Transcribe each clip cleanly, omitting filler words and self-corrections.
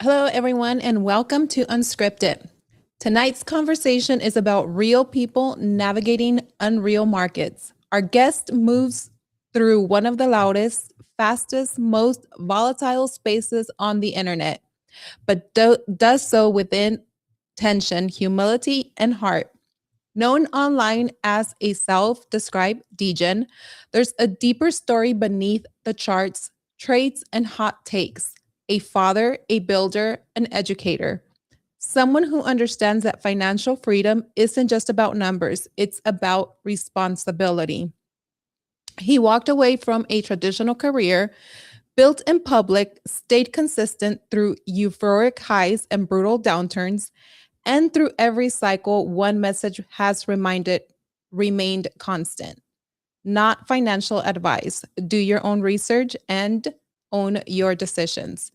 Hello, everyone, and welcome to Unscripted. Tonight's conversation is about real people navigating unreal markets. Our guest moves through one of the loudest, fastest, most volatile spaces on the internet, but does so within tension, humility, and heart. Known online as a self described degen, there's a deeper story beneath the charts, traits, and hot takes. A father, a builder, an educator. Someone who understands that financial freedom isn't just about numbers, it's about responsibility. He walked away from a traditional career, built in public, stayed consistent through euphoric highs and brutal downturns, and through every cycle, one message has remained constant. Not financial advice. Do your own research and own your decisions.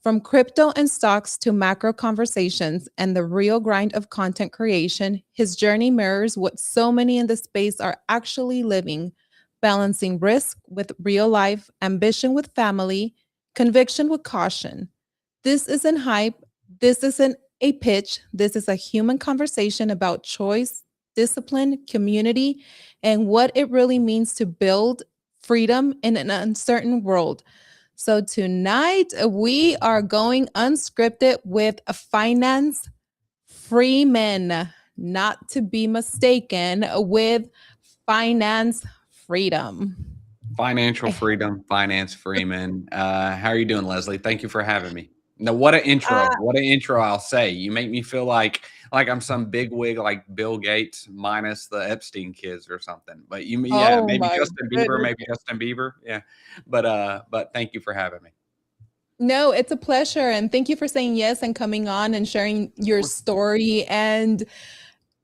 From crypto and stocks to macro conversations and the real grind of content creation, his journey mirrors what so many in the space are actually living, balancing risk with real life, ambition with family, conviction with caution. This isn't hype. This isn't a pitch. This is a human conversation about choice, discipline, community, and what it really means to build freedom in an uncertain world. So tonight we are going unscripted with a finance freeman, not to be mistaken with finance freedom. Financial freedom, finance freeman. How are you doing, Leslie? Thank you for having me. Now, what an intro! What an intro! I'll say. You make me feel like I'm some big wig like Bill Gates minus the Epstein kids or something. But Oh maybe my Justin goodness. Bieber, maybe Justin Bieber. Yeah, but thank you for having me. No, it's a pleasure. And thank you for saying yes and coming on and sharing your story and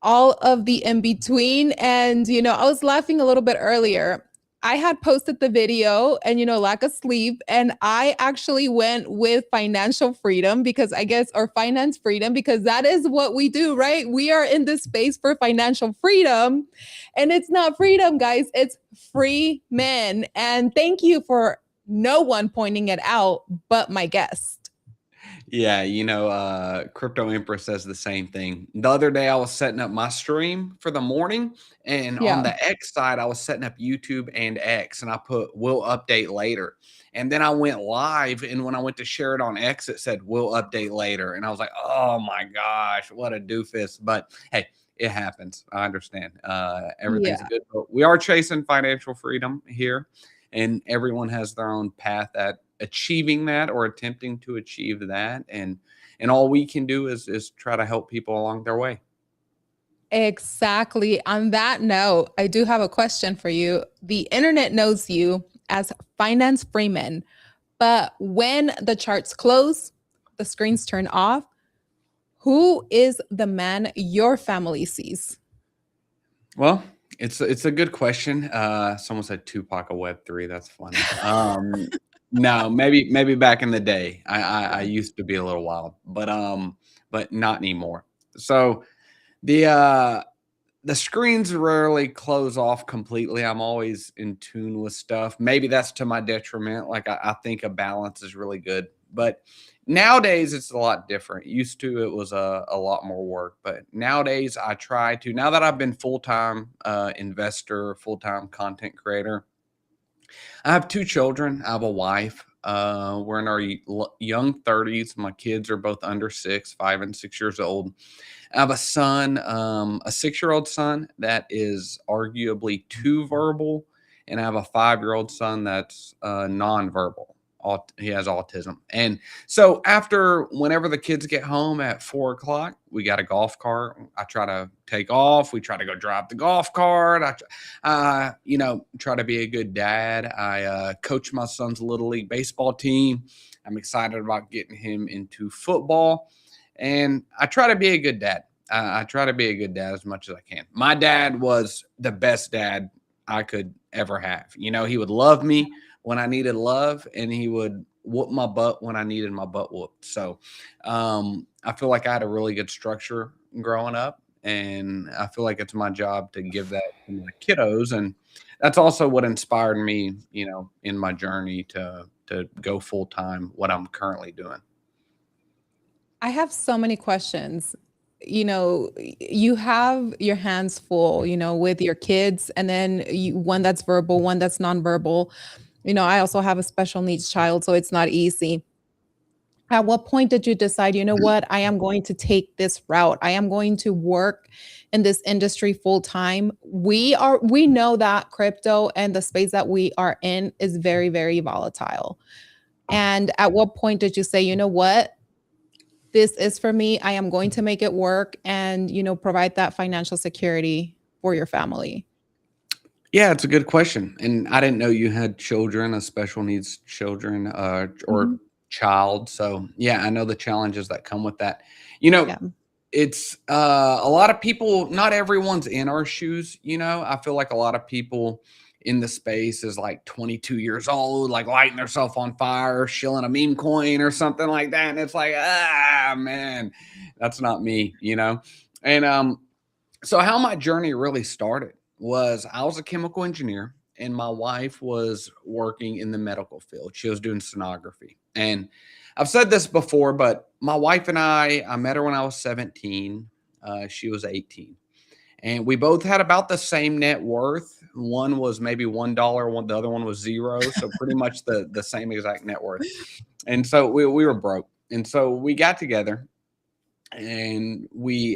all of the in between. And, I was laughing a little bit earlier. I had posted the video and, lack of sleep. And I actually went with financial freedom because or finance freedom, because that is what we do, right? We are in this space for financial freedom. And it's not freedom, guys, it's free men. And thank you for no one pointing it out but my guest. Yeah, Crypto Empress says the same thing. The other day, I was setting up my stream for the morning, and on Yeah. the X side, I was setting up YouTube and X, and I put "will update later." And then I went live, and when I went to share it on X, it said "will update later," and I was like, "Oh my gosh, what a doofus!" But hey, it happens. I understand. Everything's Yeah. good. But we are chasing financial freedom here, and everyone has their own path at achieving that or attempting to achieve that, and all we can do is try to help people along their way. Exactly. On that note, I do have a question for you. The internet knows you as Finance Freeman, but when the charts close, the screens turn off, who is the man your family sees? Well, it's a good question. Someone said Tupac of Web3. That's funny. No, maybe back in the day, I used to be a little wild, but not anymore. So the uh the screens rarely close off completely. I'm always in tune with stuff. Maybe that's to my detriment. Like I think a balance is really good. But nowadays it's a lot different. Used to it was a lot more work. But nowadays I try to, now that I've been full-time investor, full-time content creator, I have two children. I have a wife. We're in our young 30s. My kids are both under 5 and 6 years old. I have a son, a 6-year-old son that is arguably too verbal, and I have a 5-year-old son that's nonverbal. He has autism. And so after whenever the kids get home at 4 o'clock, we got a golf cart. I try to take off. We try to go drive the golf cart. Try to be a good dad. I coach my son's little league baseball team. I'm excited about getting him into football, and I try to be a good dad. I try to be a good dad as much as I can. My dad was the best dad I could ever have. He would love me when I needed love, and he would whoop my butt when I needed my butt whooped. So I feel like I had a really good structure growing up, and I feel like it's my job to give that to my kiddos. And that's also what inspired me, in my journey to go full time, what I'm currently doing. I have so many questions. You have your hands full, with your kids, and then one that's verbal, one that's nonverbal. I also have a special needs child, so it's not easy. At what point did you decide, what, I am going to take this route? I am going to work in this industry full time. We know that crypto and the space that we are in is very, very volatile. And at what point did you say, what? This is for me. I am going to make it work and, provide that financial security for your family. Yeah, it's a good question. And I didn't know you had children, a special needs children, or Mhm. child. So yeah, I know the challenges that come with that. You know, Yeah. it's a lot of people, not everyone's in our shoes. I feel like a lot of people in the space is like 22 years old, like lighting themselves on fire, shilling a meme coin or something like that. And it's like, man, that's not me. And so how my journey really started was I was a chemical engineer, and my wife was working in the medical field. She was doing sonography. And I've said this before, but my wife and I met her when I was 17. She was 18. And we both had about the same net worth. One was maybe $1, the other one was zero. So pretty much the same exact net worth. And so we were broke. And so we got together, and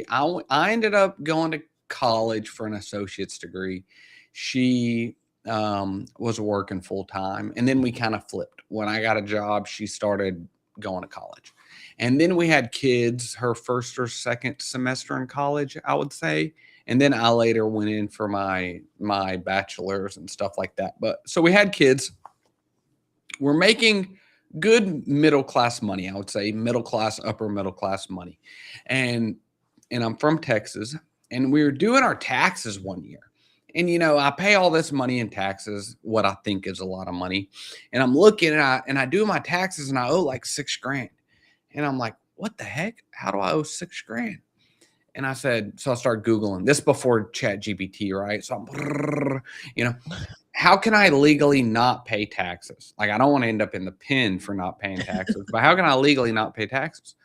I ended up going to college for an associate's degree. She was working full time, and then we kind of flipped. When I got a job, she started going to college, and then we had kids. Her first or second semester in college, I would say, and then I later went in for my bachelor's and stuff like that. But so we had kids. We're making good middle class money, I would say middle class, upper middle class money. And I'm from Texas, and we were doing our taxes one year. And I pay all this money in taxes, what I think is a lot of money. And I'm looking, and I do my taxes, and I owe like 6 grand. And I'm like, what the heck? How do I owe 6 grand? And I said, so I started Googling this before Chat GPT, right? So I'm, you know, how can I legally not pay taxes? Like, I don't want to end up in the pen for not paying taxes, but how can I legally not pay taxes?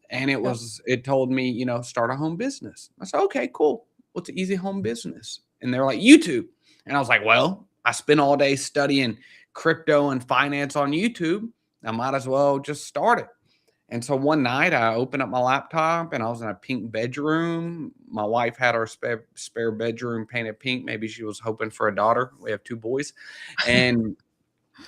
And Yeah. it told me, start a home business. I said, okay, cool. What's an easy home business? And they're like, YouTube. And I was like, well, I spent all day studying crypto and finance on YouTube. I might as well just start it. And so one night I opened up my laptop and I was in a pink bedroom. My wife had our spare bedroom painted pink. Maybe she was hoping for a daughter. We have two boys. And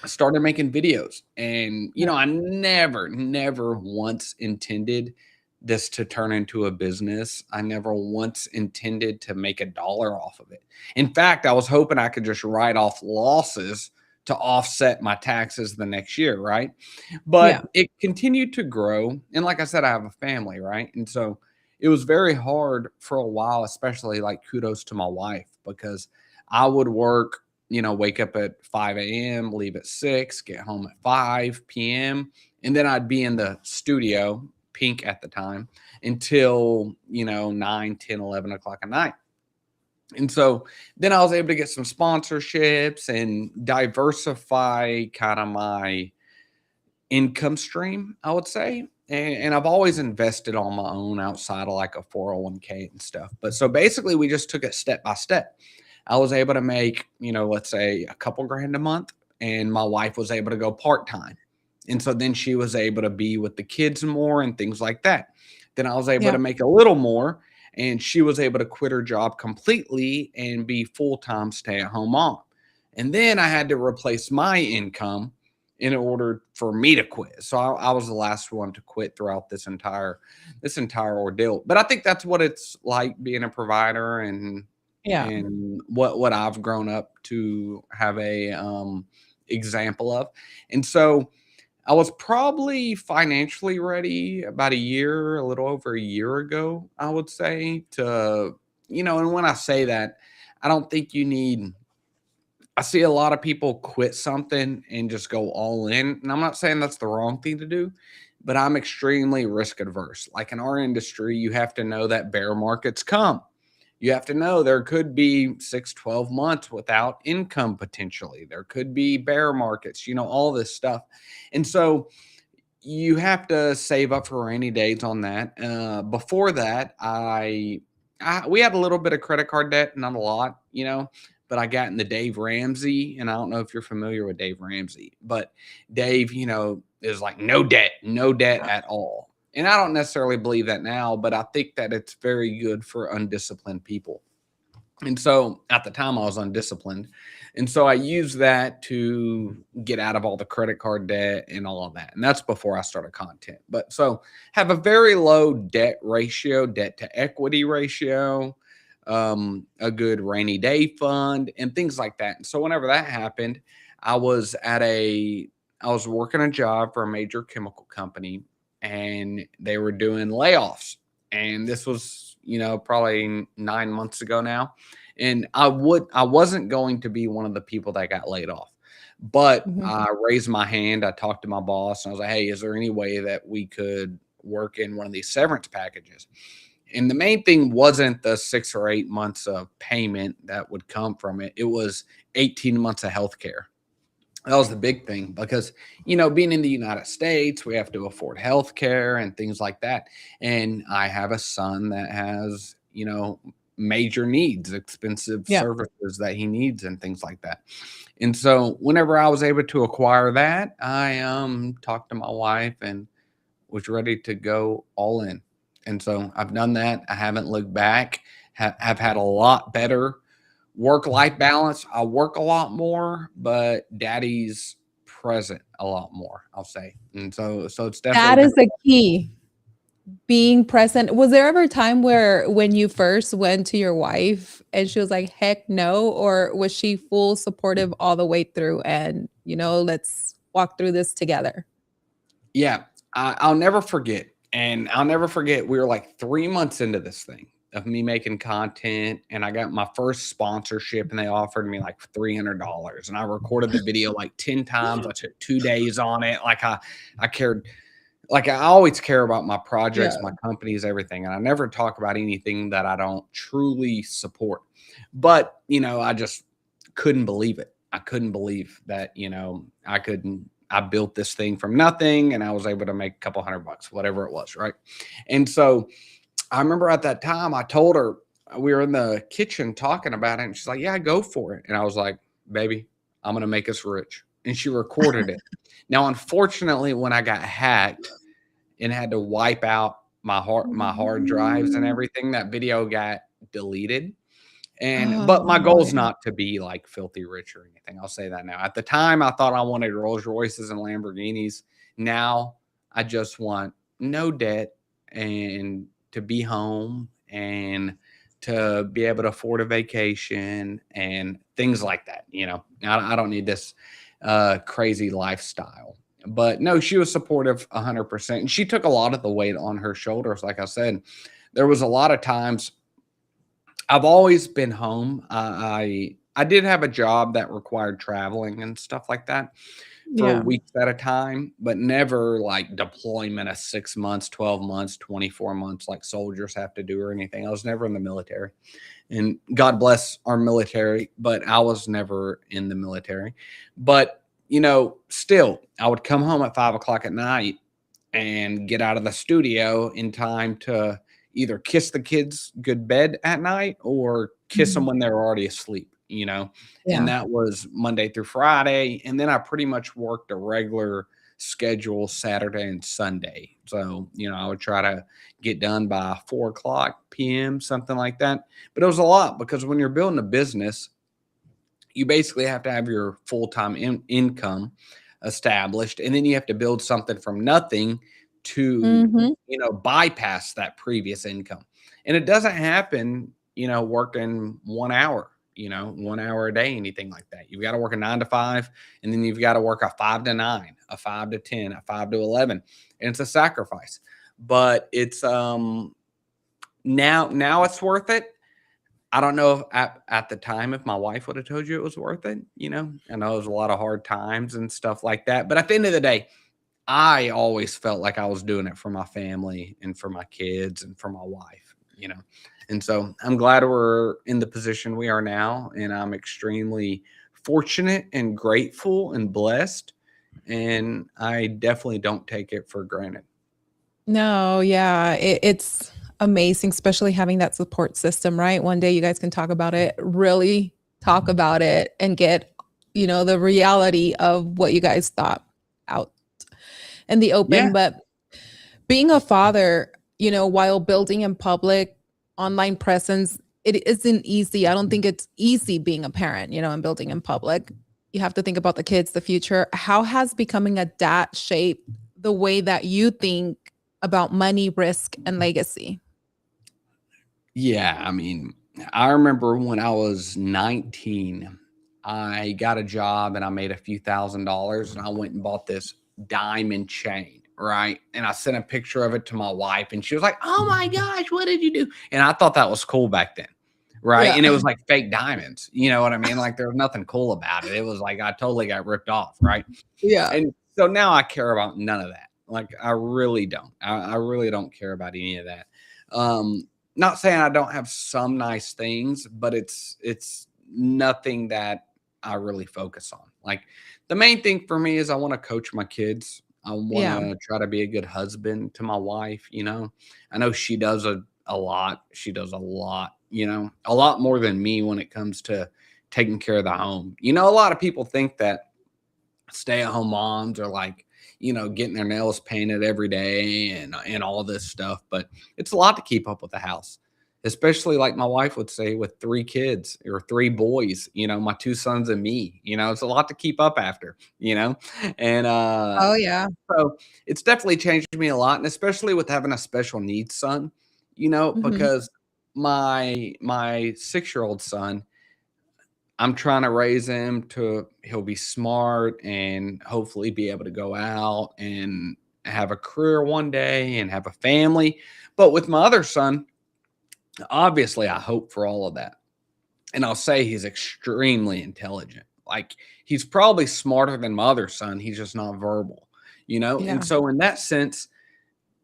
I started making videos. And, Yeah. I never once intended this to turn into a business. I never once intended to make a dollar off of it. In fact, I was hoping I could just write off losses to offset my taxes the next year, right? Yeah. But it continued to grow. And like I said, I have a family, right? And so it was very hard for a while, especially like kudos to my wife, because I would work, wake up at 5 a.m., leave at 6, get home at 5 p.m. And then I'd be in the studio, pink at the time, until, 9, 10, 11 o'clock at night. And so then I was able to get some sponsorships and diversify kind of my income stream, I would say. And I've always invested on my own outside of like a 401k and stuff. But so basically, we just took it step by step. I was able to make, let's say a couple grand a month, and my wife was able to go part time. And so then she was able to be with the kids more and things like that. Then I was able Yeah. to make a little more, and she was able to quit her job completely and be full time stay at home mom. And then I had to replace my income in order for me to quit. So I was the last one to quit throughout this entire ordeal. But I think that's what it's like being a provider, and Yeah. what I've grown up to have a example of. And so I was probably financially ready about a little over a year ago, I would say, and when I say that, I don't think you need I see a lot of people quit something and just go all in. And I'm not saying that's the wrong thing to do, but I'm extremely risk adverse. Like in our industry, you have to know that bear markets come. You have to know there could be 6, 12 months without income potentially. There could be bear markets, all this stuff. And so you have to save up for rainy days on that. Before that, we had a little bit of credit card debt, not a lot, but I got in the Dave Ramsey, and I don't know if you're familiar with Dave Ramsey, but Dave, is like no debt at all. And I don't necessarily believe that now, but I think that it's very good for undisciplined people. And so at the time I was undisciplined. And so I used that to get out of all the credit card debt and all of that. And that's before I started content. But so have a very low debt ratio, debt to equity ratio, a good rainy day fund and things like that. And so whenever that happened, I was I was working a job for a major chemical company, and they were doing layoffs. And this was, probably 9 months ago now. And I wasn't going to be one of the people that got laid off, but Mhm. I raised my hand. I talked to my boss and I was like, hey, is there any way that we could work in one of these severance packages? And the main thing wasn't the 6 or 8 months of payment that would come from it. It was 18 months of healthcare. That was the big thing because, being in the United States, we have to afford health care and things like that. And I have a son that has, major needs, expensive Yeah. services that he needs and things like that. And so whenever I was able to acquire that, I talked to my wife and was ready to go all in. And so I've done that. I haven't looked back. Have had a lot better work-life balance. I work a lot more, but daddy's present a lot more, I'll say. And so it's definitely That been is the key, being present. Was there ever a time where when you first went to your wife and she was like, "Heck no," or was she full supportive all the way through and, "Let's walk through this together?" yeah, I'll never forget. And I'll never forget, we were like 3 months into this thing of me making content, and I got my first sponsorship, and they offered me like $300. And I recorded the video like 10 times. I took 2 days on it. I cared. Like I always care about my projects, Yeah. my companies, everything. And I never talk about anything that I don't truly support. But, I just couldn't believe it. I couldn't believe that, I built this thing from nothing and I was able to make a couple $100, whatever it was. Right. And so I remember at that time I told her, we were in the kitchen talking about it and she's like, yeah, go for it. And I was like, baby, I'm going to make us rich. And she recorded it. Now, unfortunately, when I got hacked and had to wipe out my hard drives and Mm. everything, that video got deleted. And but my Oh, goal is yeah. not to be like filthy rich or anything. I'll say that now. At the time, I thought I wanted Rolls Royces and Lamborghinis. Now I just want no debt and to be home and to be able to afford a vacation and things like that. I don't need this crazy lifestyle. But no, she was supportive 100%. And she took a lot of the weight on her shoulders. Like I said, there was a lot of times I've always been home. I did have a job that required traveling and stuff like that for Yeah. weeks at a time, but never like deployment of 6 months, 12 months, 24 months like soldiers have to do or anything. I was never in the military. And God bless our military, but I was never in the military. But, still, I would come home at 5 o'clock at night and get out of the studio in time to either kiss the kids good bed at night or kiss them Mhm. when they're already asleep. And Yeah. that was Monday through Friday. And then I pretty much worked a regular schedule Saturday and Sunday. So, I would try to get done by 4 o'clock PM, something like that. But it was a lot because when you're building a business, you basically have to have your full-time income established, and then you have to build something from nothing to Mhm. bypass that previous income. And it doesn't happen working 1 hour, 1 hour a day, anything like that. You've got to work a 9 to 5, and then you've got to work a 5 to 9, a 5 to 10, a 5 to 11, and it's a sacrifice. But it's now it's worth it. I don't know if at the time if my wife would have told you it was worth it. I know it was a lot of hard times and stuff like that. But at the end of the day, I always felt like I was doing it for my family and for my kids and for my wife. And so I'm glad we're in the position we are now. And I'm extremely fortunate and grateful and blessed. And I definitely don't take it for granted. No, yeah, it's amazing, especially having that support system, right? One day you guys can talk about it, really talk about it, and get, the reality of what you guys thought out in the Yeah. open. But being a father, while building in public, online presence, it isn't easy. I don't think it's easy being a parent, and building in public. You have to think about the kids, the future. How has becoming a dad shaped the way that you think about money, risk, and legacy? Yeah, I mean, I remember when I was 19, I got a job and I made a few $1,000s and I went and bought this diamond chain, right? And I sent a picture of it to my wife and she was like, "Oh my gosh, what did you do?" And I thought that was cool back then. Right. Yeah. And it was like fake diamonds. You know what I mean? Like there was nothing cool about it. It was like I totally got ripped off. Right. Yeah. And so now I care about none of that. Like I really don't. I really don't care about any of that. Not saying I don't have some nice things, but it's nothing that I really focus on. Like the main thing for me is I want to coach my kids. I want Yeah. to try to be a good husband to my wife. I know she does a lot. She does a lot more than me when it comes to taking care of the home. A lot of people think that stay-at-home moms are like, getting their nails painted every day and all this stuff, but it's a lot to keep up with the house. Especially like my wife would say with 3 kids or 3 boys, my 2 sons and me, it's a lot to keep up after. And Oh, yeah. so it's definitely changed me a lot, and especially with having a special needs son, Mhm. because my 6-year-old son, I'm trying to raise him to he'll be smart and hopefully be able to go out and have a career one day and have a family. But with my other son, obviously I hope for all of that. And I'll say he's extremely intelligent. Like he's probably smarter than my other son. He's just not verbal. And Yeah. so in that sense,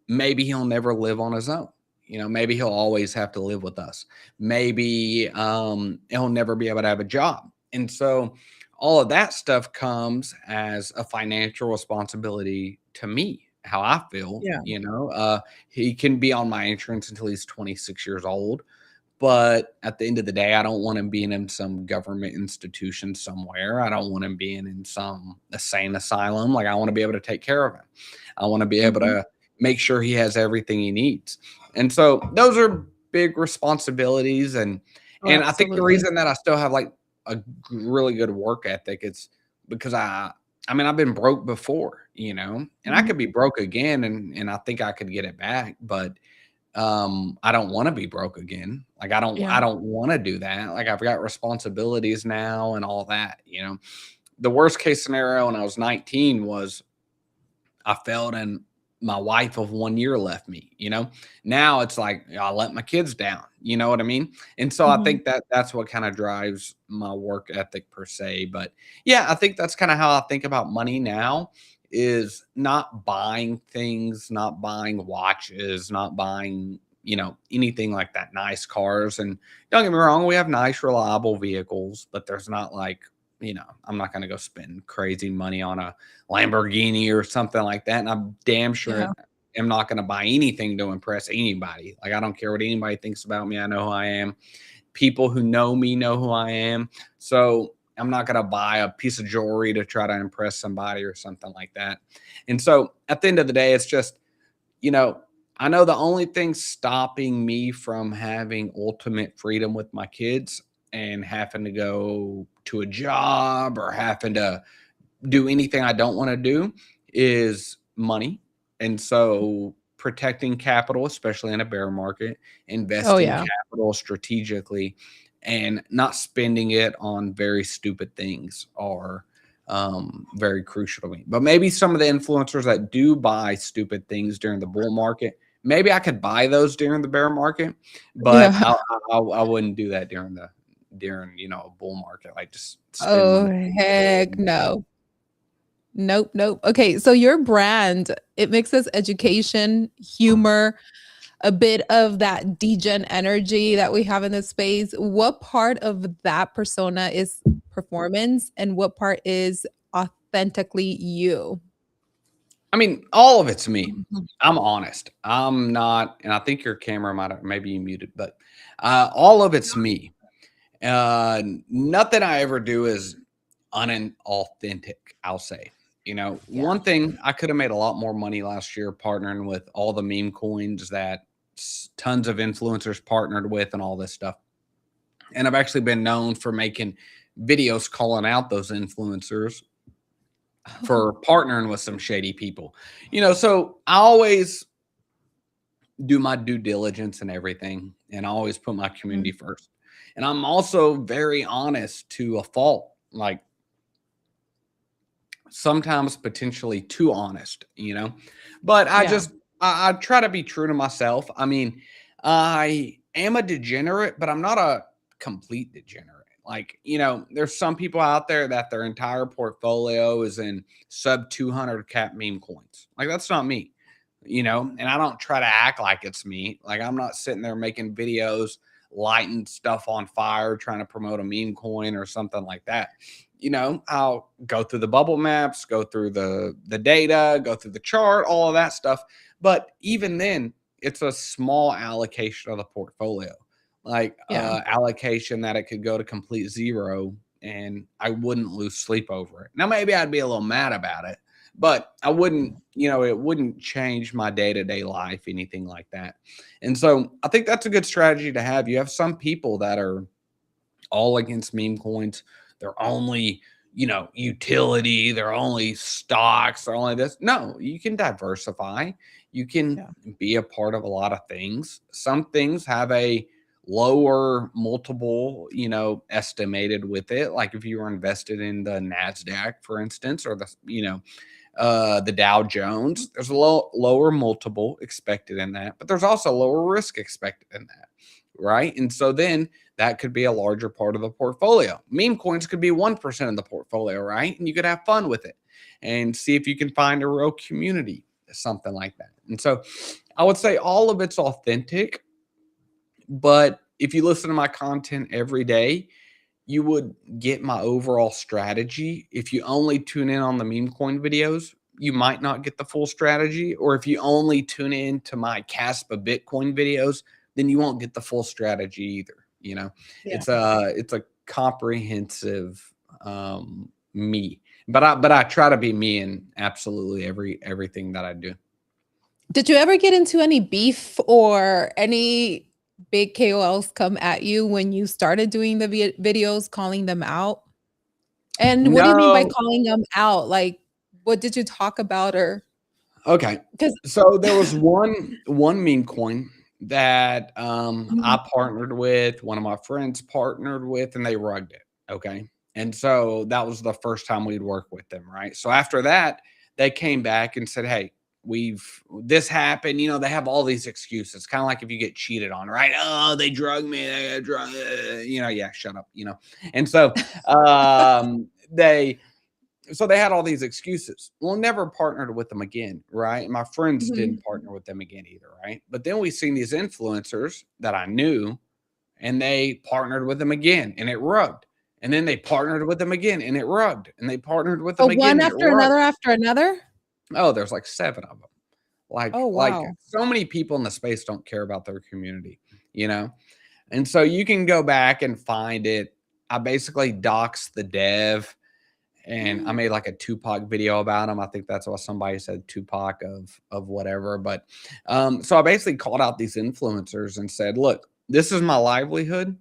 maybe he'll never live on his own. Maybe he'll always have to live with us. Maybe he'll never be able to have a job. And so all of that stuff comes as a financial responsibility to me, how I feel, Yeah. he can be on my insurance until he's 26 years old. But at the end of the day, I don't want him being in some government institution somewhere. I don't want him being in some insane asylum. Like, I want to be able to take care of him. I want to be able Mhm. to make sure he has everything he needs. And so those are big responsibilities. And Oh, and I think the absolutely. reason that I still have like a really good work ethic is because I mean, I've been broke before, and I Mhm. could be broke again, and I think I could get it back, but I don't want to be broke again. Like, I Yeah. don't want to do that. Like, I've got responsibilities now and all that. The worst case scenario when I was 19 was I failed and my wife of 1 year left me. Now it's like I let my kids down. You know what I mean? And so I Mhm. think that that's what kind of drives my work ethic per se. But yeah, I think that's kind of how I think about money now is not buying things, not buying watches, not buying, anything like that, nice cars. And don't get me wrong, we have nice, reliable vehicles, but there's not like, I'm not going to go spend crazy money on a Lamborghini or something like that. And I'm damn sure Yeah. am not going to buy anything to impress anybody. Like, I don't care what anybody thinks about me. I know who I am. People who know me know who I am. So I'm not going to buy a piece of jewelry to try to impress somebody or something like that. And so at the end of the day, it's just, you know, I know the only thing stopping me from having ultimate freedom with my kids and having to go to a job or having to do anything I don't want to do is money. And so protecting capital, especially in a bear market, Oh, investing yeah. capital strategically and not spending it on very stupid things are very crucial to me. But maybe some of the influencers that do buy stupid things during the bull market, maybe I could buy those during the bear market, but Yeah. I wouldn't do that during a bull market, like just spend Oh, money. heck no. Nope, nope. Okay, so your brand, it mixes education, humor, a bit of that degen energy that we have in this space. What part of that persona is performance and what part is authentically you? I mean, all of it's me. Mhm. I'm honest. I'm not, and I think your camera might have maybe you muted, but all of it's me. Nothing I ever do is unauthentic, I'll say. Yeah. One thing I could have made a lot more money last year partnering with all the meme coins that tons of influencers partnered with and all this stuff. And I've actually been known for making videos calling out those influencers Oh, for partnering with some shady people. So I always do my due diligence and everything, and I always put my community mhm. first. And I'm also very honest to a fault, like sometimes potentially too honest. But I Yeah. just I try to be true to myself. I mean, I am a degenerate, but I'm not a complete degenerate. Like, there's some people out there that their entire portfolio is in sub 200 cap meme coins. Like, that's not me. And I don't try to act like it's me. Like, I'm not sitting there making videos, lighting stuff on fire, trying to promote a meme coin or something like that. I'll go through the bubble maps, go through the data, go through the chart, all of that stuff. But even then, it's a small allocation of the portfolio, like Yeah. allocation that it could go to complete zero, and I wouldn't lose sleep over it. Now, maybe I'd be a little mad about it, but I wouldn't, it wouldn't change my day to day life, anything like that. And so I think that's a good strategy to have. You have some people that are all against meme coins. They're only, utility, they're only stocks, they're only this. No, you can diversify. You can Yeah. be a part of a lot of things. Some things have a lower multiple, estimated with it. Like if you were invested in the NASDAQ, for instance, or the Dow Jones, there's a lower multiple expected in that, but there's also lower risk expected in that, right? And so then that could be a larger part of the portfolio. Meme coins could be 1% of the portfolio, right? And you could have fun with it and see if you can find a real community, something like that. And so I would say all of it's authentic, but if you listen to my content every day, you would get my overall strategy. If you only tune in on the meme coin videos, you might not get the full strategy. Or if you only tune in to my Caspa Bitcoin videos, then you won't get the full strategy either. You know, Yeah. it's a comprehensive me. But I try to be me in absolutely everything that I do. Did you ever get into any beef or any big KOLs come at you when you started doing the videos, calling them out? And what do you mean by No. calling them out? Like, what did you talk about or Okay. 'cause So there was one meme coin that I Mhm. partnered with, one of my friends partnered with, and they rugged it. Okay. And so that was the first time we'd work with them, right? So after that, they came back and said, "Hey, we've this happened." You know, they have all these excuses, kind of like if you get cheated on, right? Oh, they drugged me, they got drug, you know, yeah, shut up, you know. And so they so they had all these excuses. Well, never partnered with them again, right? My friends Mhm. didn't partner with them again either, right? But then we seen these influencers that I knew, and they partnered with them again, and it rugged. And then they partnered with them again, and it rugged. And they partnered with So them one again, and it rugged. after another? Oh, there's like 7 of them. Oh, Like wow. so many people in the space don't care about their community, you know? And so you can go back and find it. I basically doxed the dev and I made like a Tupac video about him. I think that's what somebody said, Tupac of whatever. But so I basically called out these influencers and said, look, this is my livelihood.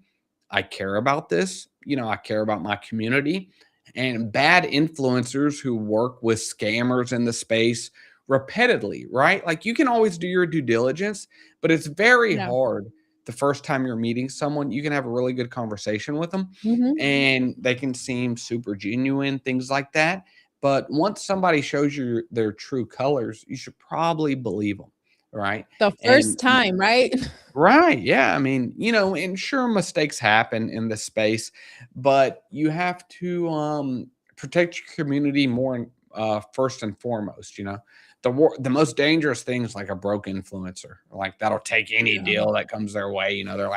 I care about this. You know, I care about my community. And bad influencers who work with scammers in the space repeatedly, right? Like you can always do your due diligence, but it's very Yeah. hard the first time you're meeting someone. You can have a really good conversation with them Mhm. and they can seem super genuine, things like that. But once somebody shows you their true colors, you should probably believe them, right? The And first time, right? right, yeah, I mean, you know, and sure mistakes happen in this space, but you have to protect your community more first and foremost, you know. The most dangerous things like a broke influencer, like that'll take any Yeah. deal that comes their way, you know. They're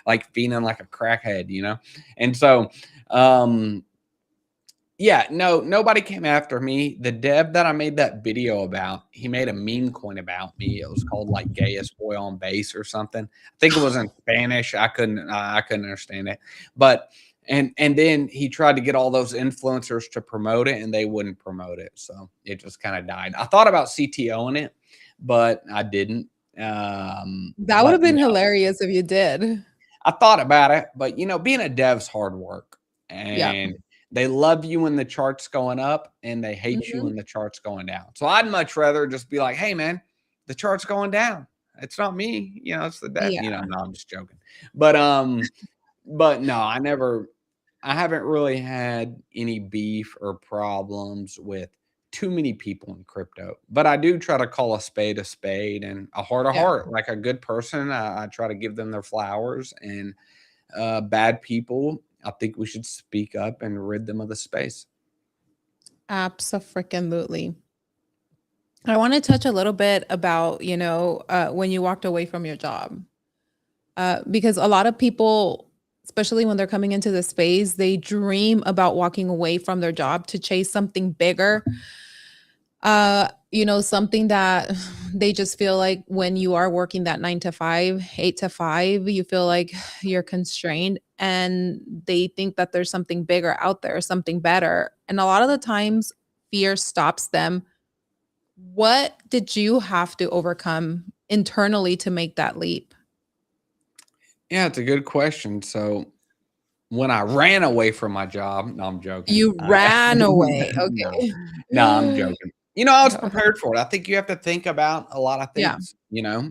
like feeling like a crackhead, you know. And so um yeah, no, nobody came after me. The dev that I made that video about, he made a meme coin about me. It was called like "Gayest Boy on Base" or something. I think it was in Spanish. I couldn't understand it. But and then he tried to get all those influencers to promote it, and they wouldn't promote it. So it just kind of died. I thought about CTOing it, but I didn't. That would have But been hilarious if you did. I thought about it, but you know, being a dev's hard work, Yeah. and they love you when the chart's going up, and they hate you Mhm. when the chart's going down. So I'd much rather just be like, "Hey, man, the chart's going down. It's not me, you know, it's the dev." You know, Yeah. no, I'm just joking. But but no, I haven't really had any beef or problems with too many people in crypto. But I do try to call a spade and a Yeah. heart. Like a good person, I try to give them their flowers and bad people, I think we should speak up and rid them of the space. Abso-freaking-lutely. I wanna touch a little bit about, when you walked away from your job. Because a lot of people, especially when they're coming into the space, they dream about walking away from their job to chase something bigger. Something that they just feel like when you are working that 9 to 5, 8 to 5, you feel like you're constrained and they think that there's something bigger out there, something better. And a lot of the times fear stops them. What did you have to overcome internally to make that leap? Yeah, it's a good question. So when I ran away from my job, no, I'm joking. You ran away. No, Okay. no, I'm joking. You know, I was prepared for it. I think you have to think about a lot of Yeah. things. You know,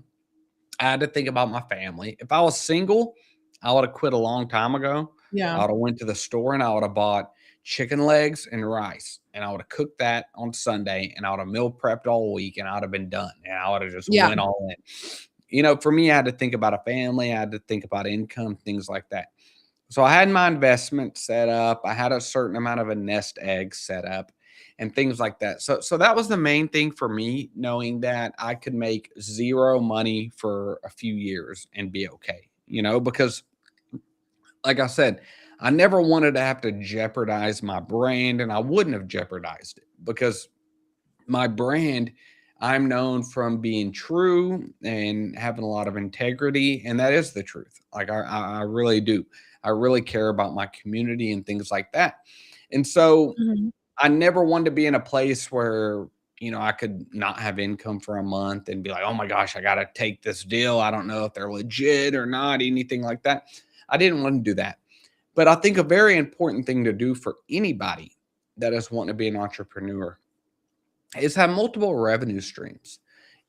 I had to think about my family. If I was single, I would have quit a long time ago. I Yeah. would have went to the store and I would have bought chicken legs and rice, and I would have cooked that on Sunday, and I would have meal prepped all week, and I would have been done, and I would have just Yeah. went all in. You know, for me, I had to think about a family. I had to think about income, things like that. So I had my investment set up. I had a certain amount of a nest egg set up and things like that. So that was the main thing for me, knowing that I could make zero money for a few years and be okay, you know, because like I said, I never wanted to have to jeopardize my brand, and I wouldn't have jeopardized it because my brand, I'm known from being true and having a lot of integrity, and that is the truth. Like I really do. I really care about my community and things like that. And so Mhm. I never wanted to be in a place where, I could not have income for a month and be like, oh my gosh, I got to take this deal. I don't know if they're legit or not, anything like that. I didn't want to do that. But I think a very important thing to do for anybody that is wanting to be an entrepreneur is have multiple revenue streams.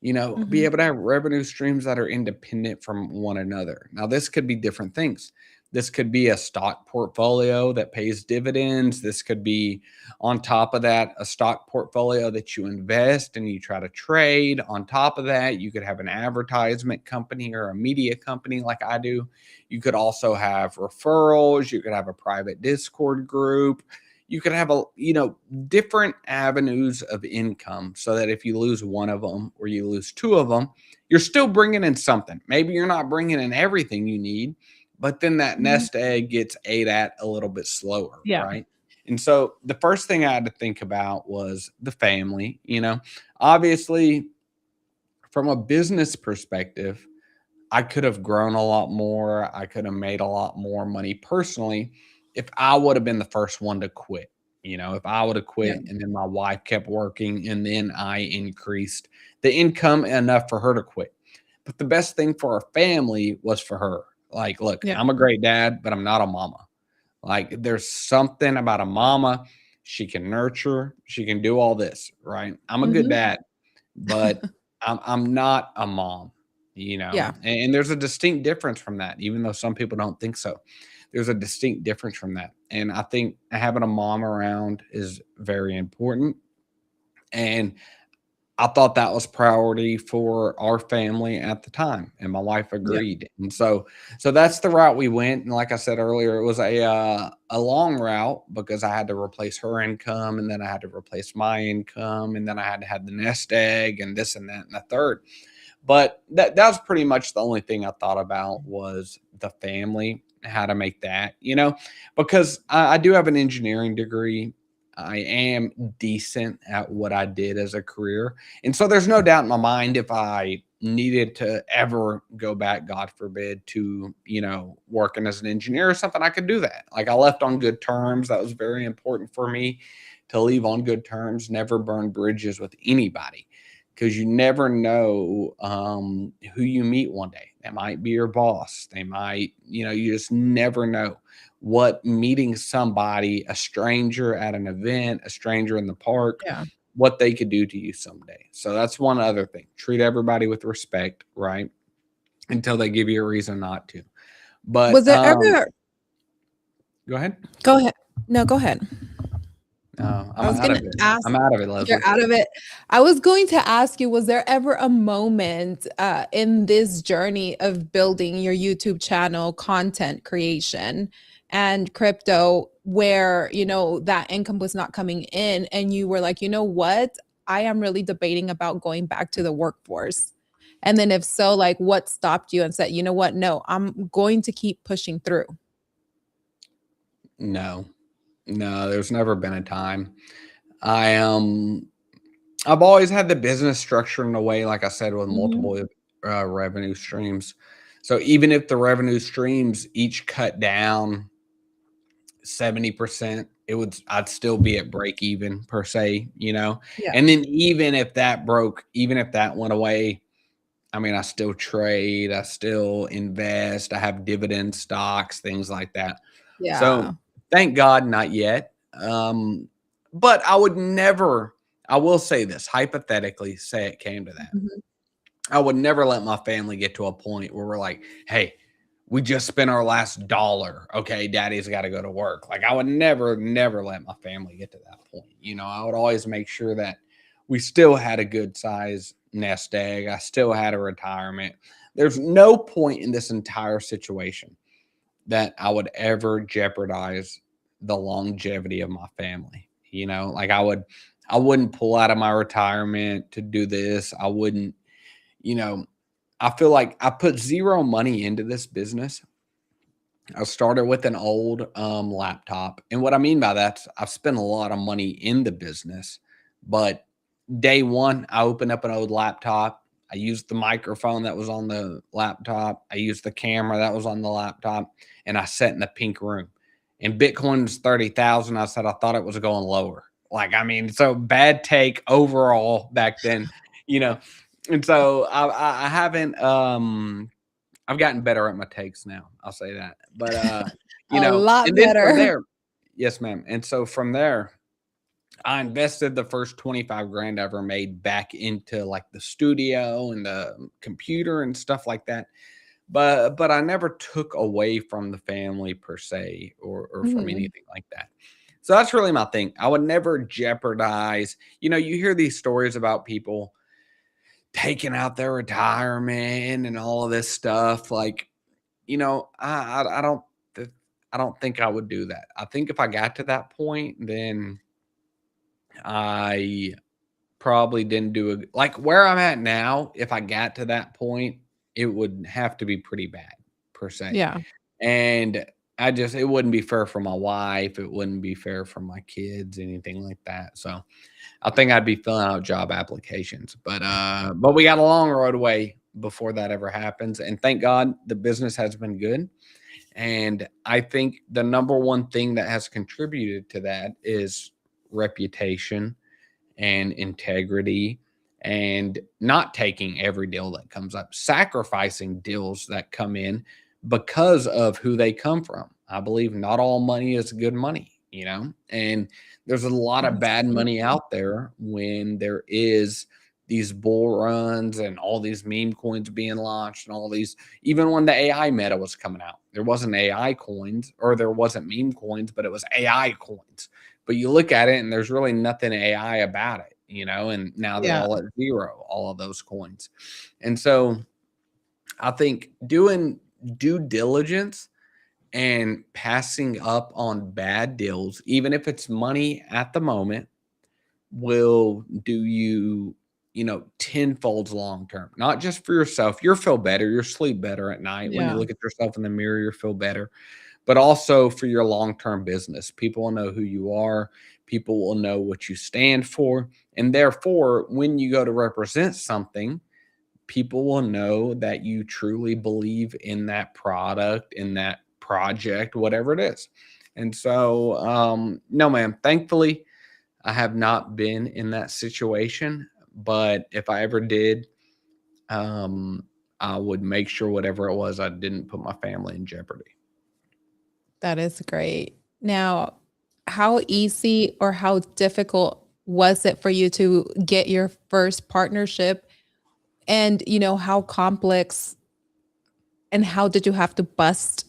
Be Mhm. able to have revenue streams that are independent from one another. Now, this could be different things. This could be a stock portfolio that pays dividends. This could be, on top of that, a stock portfolio that you invest and you try to trade. On top of that, you could have an advertisement company or a media company like I do. You could also have referrals. You could have a private Discord group. You could have different avenues of income so that if you lose one of them or you lose two of them, you're still bringing in something. Maybe you're not bringing in everything you need, but then that Mhm. nest egg gets ate at a little bit slower, Yeah. right? And so the first thing I had to think about was the family. Obviously, from a business perspective, I could have grown a lot more. I could have made a lot more money personally if I would have been the first one to quit. If I would have Yeah. quit and then my wife kept working and then I increased the income enough for her to quit. But the best thing for our family was for her. Like, look, Yeah. I'm a great dad, but I'm not a mama. Like, there's something about a mama. She can nurture, she can do all this, right? I'm a good Mhm. dad, but I'm not a mom, Yeah. and there's a distinct difference from that, even though some people don't think so. There's a distinct difference from that. And I think having a mom around is very important. And I thought that was priority for our family at the time, and my wife Yeah. agreed. And so that's the route we went. And like I said earlier, it was a long route because I had to replace her income, and then I had to replace my income, and then I had to have the nest egg, and this and that and the third. But that was pretty much the only thing I thought about was the family, how to make that, because I do have an engineering degree. I am decent at what I did as a career. And so there's no doubt in my mind if I needed to ever go back, God forbid, to, working as an engineer or something, I could do that. Like I left on good terms. That was very important for me to leave on good terms, never burn bridges with anybody because you never know who you meet one day. That might be your boss. They might, you just never know what meeting somebody, a stranger at an event, a stranger in the park, Yeah. what they could do to you someday. So that's one other thing. Treat everybody with respect, right? Until they give you a reason not to. Was But there ever go ahead. Go ahead. No, go ahead. I'm I was out gonna of it. ask I'm out of it, You're Leslie. out of it. I was going to ask you, was there ever a moment, in this journey of building your YouTube channel, content creation, and crypto where, that income was not coming in and you were like, "You know what? I am really debating about going back to the workforce." And then if so, like, what stopped you and said, "You know what? No, I'm going to keep pushing through." No, no, there's never been a time. I I've always had the business structure in a way, like I said, with Mhm. multiple revenue streams. So even if the revenue streams each cut down 70%, I'd still be at break even per se. Yeah. And then even if that broke, even if that went away, I mean, I still trade, I still invest, I have dividend stocks, things like that. So Yeah. thank God, not yet. But I will say this hypothetically, say it came to that. Mhm. I would never let my family get to a point where we're like, hey, we just spent our last dollar. Okay, daddy's got to go to work. Like, I would never, never let my family get to that point. I would always make sure that we still had a good size nest egg. I still had a retirement. There's no point in this entire situation that I would ever jeopardize the longevity of my family. Like I wouldn't pull out of my retirement to do this. I wouldn't, you know, I feel like I put zero money into this business I started with an old laptop. And what I mean by that, I've spent a lot of money in the business. But day one, I opened up an old laptop. I used the microphone that was on the laptop. I used the camera that was on the laptop. And I sat in the pink room. And Bitcoin was 30,000. I said I thought it was going lower. Like, I mean, so bad take overall back then, you know. And so I haven't I've gotten better at my takes now. I'll say that. But A lot and then from better. there, yes, ma'am. And so from there, I invested the first 25 grand I ever made back into like the studio and the computer and stuff like that. But I never took away from the family per se or from Mhm. anything like that. So that's really my thing. I would never jeopardize, you hear these stories about people taking out their retirement and all of this stuff. Like, I don't I don't think I would do that. I think if I got to that point, then I probably didn't do like where I'm at now. If I got to that point, it would have to be pretty bad per se. Yeah. And it wouldn't be fair for my wife. It wouldn't be fair for my kids, anything like that. So I think I'd be filling out job applications. But we got a long road away before that ever happens. And thank God the business has been good. And I think the number one thing that has contributed to that is reputation and integrity and not taking every deal that comes up, sacrificing deals that come in because of who they come from. I believe not all money is good money, and there's a lot of That's bad so money true. out there when there is these bull runs and all these meme coins being launched and all these, even when the AI meta was coming out, there wasn't AI coins or there wasn't meme coins, but it was AI coins. But you look at it and there's really nothing AI about it, and now they're Yeah. all at zero, all of those coins. And so I think doing due diligence and passing up on bad deals, even if it's money at the moment, will do you, tenfold long term, not just for yourself. You'll feel better, you'll sleep better at night. When you Yeah. look at yourself in the mirror, you'll feel better, but also for your long-term business. People will know who you are, people will know what you stand for, and therefore, when you go to represent something, people will know that you truly believe in that product, in that project, whatever it is. And so, no, man, thankfully, I have not been in that situation, but if I ever did, um, I would make sure whatever it was, I didn't put my family in jeopardy. That is great. Now, how easy or how difficult was it for you to get your first partnership? And, how complex and how did you have to bust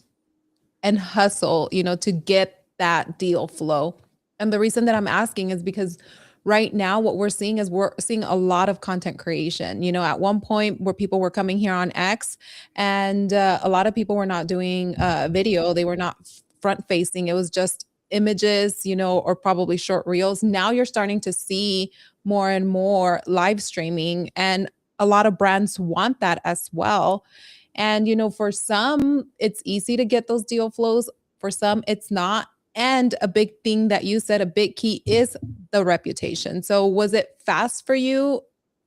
and hustle, to get that deal flow? And the reason that I'm asking is because right now what we're seeing a lot of content creation. At one point where people were coming here on X and a lot of people were not doing video, they were not front facing. It was just images, or probably short reels. Now you're starting to see more and more live streaming and a lot of brands want that as well. And, for some, it's easy to get those deal flows. For some, it's not. And a big thing that you said, a big key is the reputation. So, was it fast for you?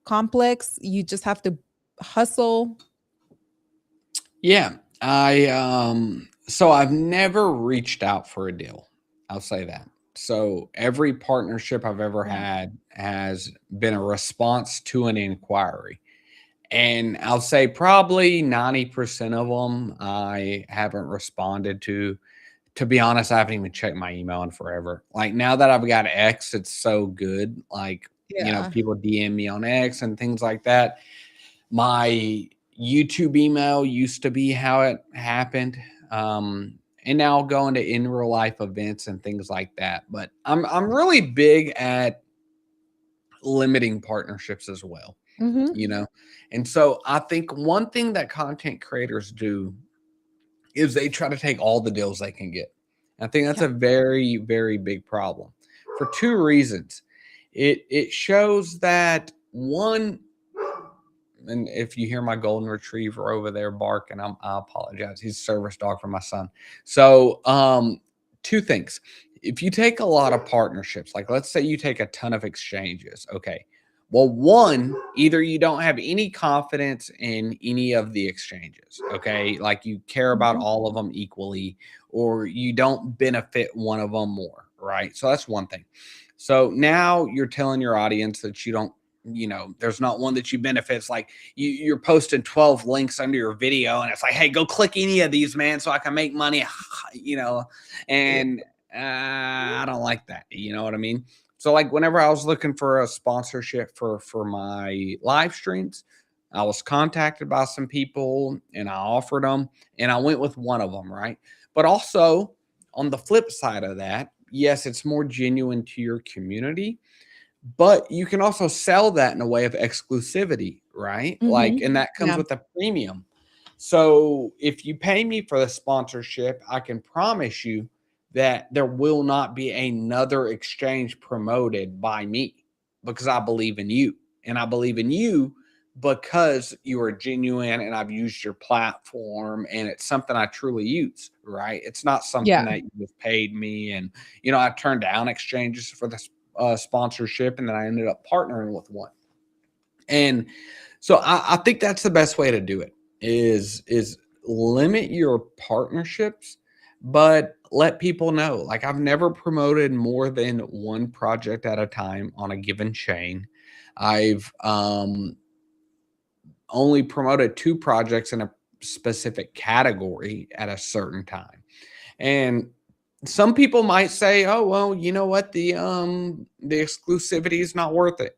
Complex? You just have to hustle? Yeah, so I've never reached out for a deal. I'll say that. So every partnership I've ever Yeah. had has been a response to an inquiry. And I'll say probably 90% of them I haven't responded to. To be honest, I haven't even checked my email in forever. Like now that I've got X, it's so good. Like, Yeah. people DM me on X and things like that. My YouTube email used to be how it happened. And now I'll go into in real life events and things like that. But I'm really big at limiting partnerships as well, Hmm. you know. And so I think one thing that content creators do is they try to take all the deals they can get. I think that's Yeah. a very, very big problem for two reasons. It shows that one, and if you hear my golden retriever over there barking, I apologize. He's a service dog for my son. So, two things. If you take a lot of partnerships, like let's say you take a ton of exchanges, okay. Well, one, either you don't have any confidence in any of the exchanges, okay, like you care about Mhm. all of them equally, or you don't benefit one of them more, right? So that's one thing. So now you're telling your audience that you don't, there's not one that you benefit. It's like you're posting 12 links under your video, and it's like, hey, go click any of these, man, so I can make money, you know, Yeah. and I don't like that. You know what I mean? So like whenever I was looking for a sponsorship for my live streams, I was contacted by some people and I offered them and I went with one of them, right? But also on the flip side of that, yes, it's more genuine to your community, but you can also sell that in a way of exclusivity, right? Like, Mhm. and that comes Yeah. with a premium. So if you pay me for the sponsorship, I can promise you that there will not be another exchange promoted by me because I believe in you. And I believe in you because you are genuine and I've used your platform and it's something I truly use, right? It's not something Yeah. that you have paid me. And, I turned down exchanges for this sponsorship, and then I ended up partnering with one. And so I think that's the best way to do it is limit your partnerships, but let people know. Like I've never promoted more than one project at a time on a given chain. I've only promoted two projects in a specific category at a certain time. And some people might say, "Oh, well, you know what? The exclusivity is not worth it,"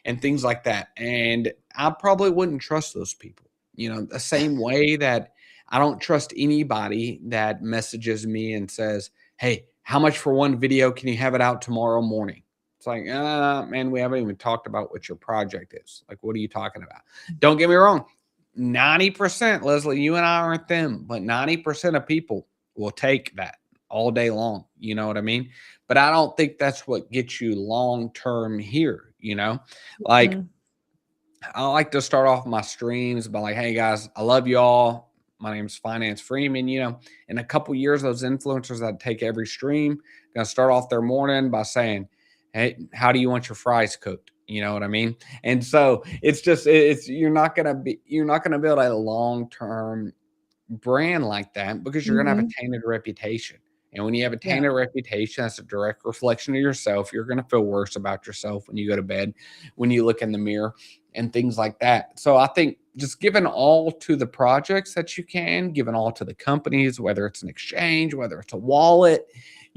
and things like that. And I probably wouldn't trust those people. The same way that I don't trust anybody that messages me and says, "Hey, how much for one video? Can you have it out tomorrow morning?" It's like, man, we haven't even talked about what your project is. Like, what are you talking about? Don't get me wrong. 90%, Leslie, you and I aren't them, but 90% of people will take that all day long. You know what I mean? But I don't think that's what gets you long term here. Like Mm. I like to start off my streams by like, hey guys, I love y'all. My name's Finance Freeman. In a couple years, those influencers that take every stream gonna start off their morning by saying, hey, how do you want your fries cooked? You know what I mean? And so it's just it's you're not gonna build a long term brand like that because you're going to have a Mhm. tainted reputation. And when you have a Yeah. tainted reputation, that's a direct reflection of yourself. You're going to feel worse about yourself when you go to bed, when you look in the mirror, and things like that. So I think just giving all to the projects that you can, giving all to the companies, whether it's an exchange, whether it's a wallet.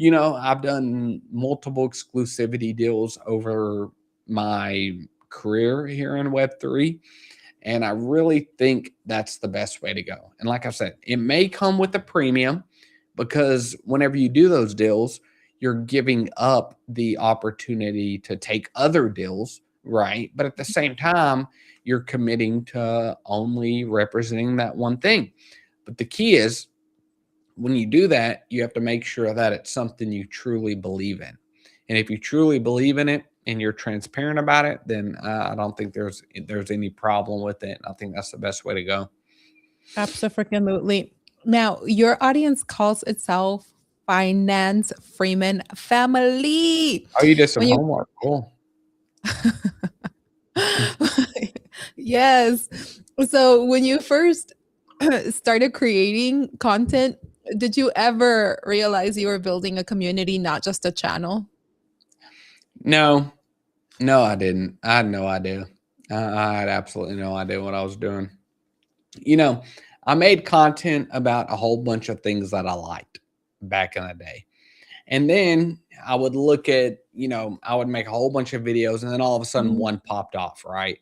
I've done multiple exclusivity deals over my career here in Web3, and I really think that's the best way to go. And like I said, it may come with a premium because whenever you do those deals, you're giving up the opportunity to take other deals, right? But at the same time, you're committing to only representing that one thing. But the key is when you do that, you have to make sure that it's something you truly believe in. And if you truly believe in it and you're transparent about it, then I don't think there's any problem with it. I think that's the best way to go. Absolutely. Now, your audience calls itself Finance Freeman Family. Oh, you did some When you homework. Cool. Yes. So when you first started creating content, did you ever realize you were building a community, not just a channel? No, no, I didn't. I had no idea. I had absolutely no idea what I was doing. You know, I made content about a whole bunch of things that I liked back in the day. And then I would look at, I would make a whole bunch of videos and then all of a sudden Mhm. one popped off, right?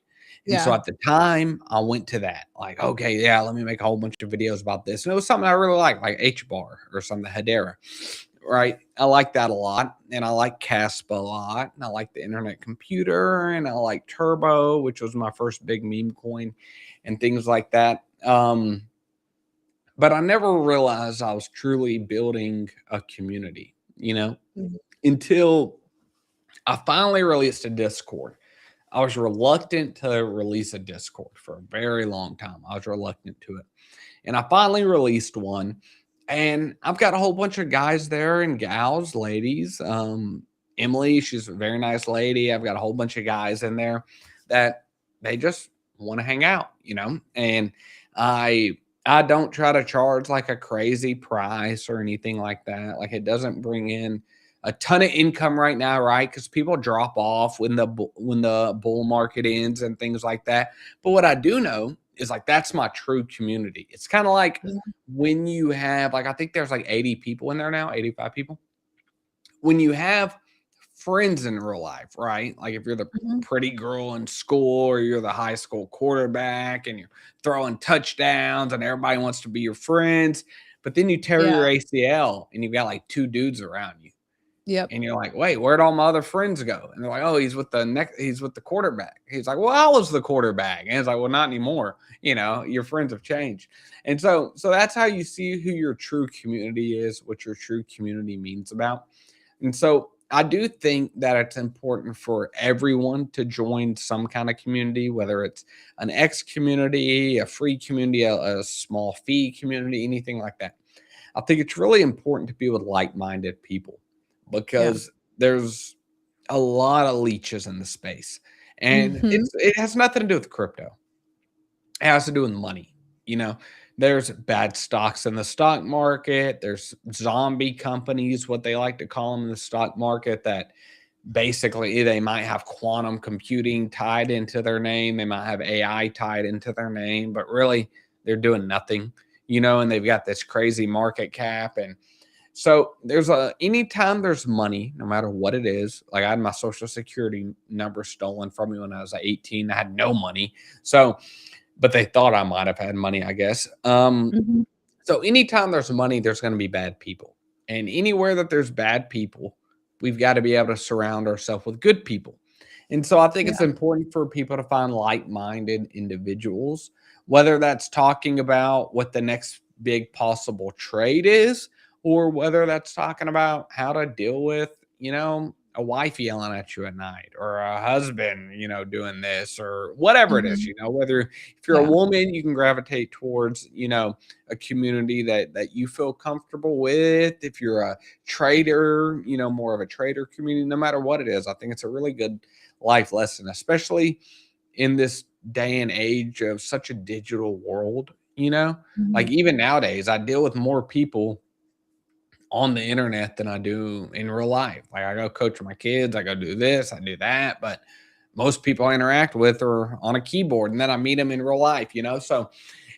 And so Yeah. at the time, I went to that, like, okay, yeah, let me make a whole bunch of videos about this. And it was something I really liked, like H bar or something, Hedera, right? I like that a lot. And I like Casp a lot. And I like the internet computer. And I like Turbo, which was my first big meme coin and things like that. But I never realized I was truly building a community, Mhm. until I finally released a Discord. I was reluctant to release a Discord for a very long time. I was reluctant to it. And I finally released one. And I've got a whole bunch of guys there and gals, ladies. Emily, she's a very nice lady. I've got a whole bunch of guys in there that they just want to hang out, And I I don't try to charge like a crazy price or anything like that. Like it doesn't bring in a ton of income right now, right? Because people drop off when the bull market ends and things like that. But what I do know is like that's my true community. It's kind of like Yeah. when you have like I think there's like 80 people in there now, 85 people. When you have friends in real life, right? Like if you're the Mhm. pretty girl in school or you're the high school quarterback and you're throwing touchdowns and everybody wants to be your friends, but then you tear Yeah. your ACL and you've got like two dudes around you. Yep. And you're like, wait, where'd all my other friends go? And they're like, oh, he's with the quarterback. He's like, well, I was the quarterback. And it's like, well, not anymore. Your friends have changed. And so that's how you see who your true community is, what your true community means about. And so I do think that it's important for everyone to join some kind of community, whether it's an X community, a free community, a small fee community, anything like that. I think it's really important to be with like-minded people Yeah. because there's a lot of leeches in the space. And Mhm. it has nothing to do with crypto. It has to do with money. You know, there's bad stocks in the stock market. There's zombie companies, what they like to call them in the stock market, that basically they might have quantum computing tied into their name. They might have AI tied into their name, but really they're doing nothing, and they've got this crazy market cap. And so anytime there's money, no matter what it is, like I had my social security number stolen from me when I was 18. I had no money. So, but they thought I might have had money, I guess. Mhm. So anytime there's money, there's going to be bad people. And anywhere that there's bad people, we've got to be able to surround ourselves with good people. And so I think it's Yeah. important for people to find like-minded individuals, whether that's talking about what the next big possible trade is, or whether that's talking about how to deal with, a wife yelling at you at night or a husband, doing this or whatever it is, Mhm. whether if you're a Yeah. woman, you can gravitate towards, a community that you feel comfortable with. If you're a trader, more of a trader community, no matter what it is, I think it's a really good life lesson, especially in this day and age of such a digital world. Like Mhm. even nowadays, I deal with more people on the internet than I do in real life. Like I go coach my kids, I go do this, I do that, but most people I interact with are on a keyboard and then I meet them in real life. So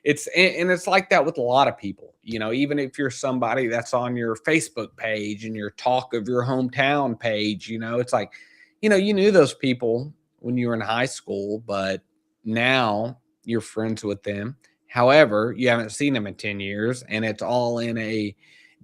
and it's like that with a lot of people, even if you're somebody that's on your Facebook page and your talk of your hometown page, it's like, you knew those people when you were in high school, but now you're friends with them. However, you haven't seen them in 10 years and it's all in a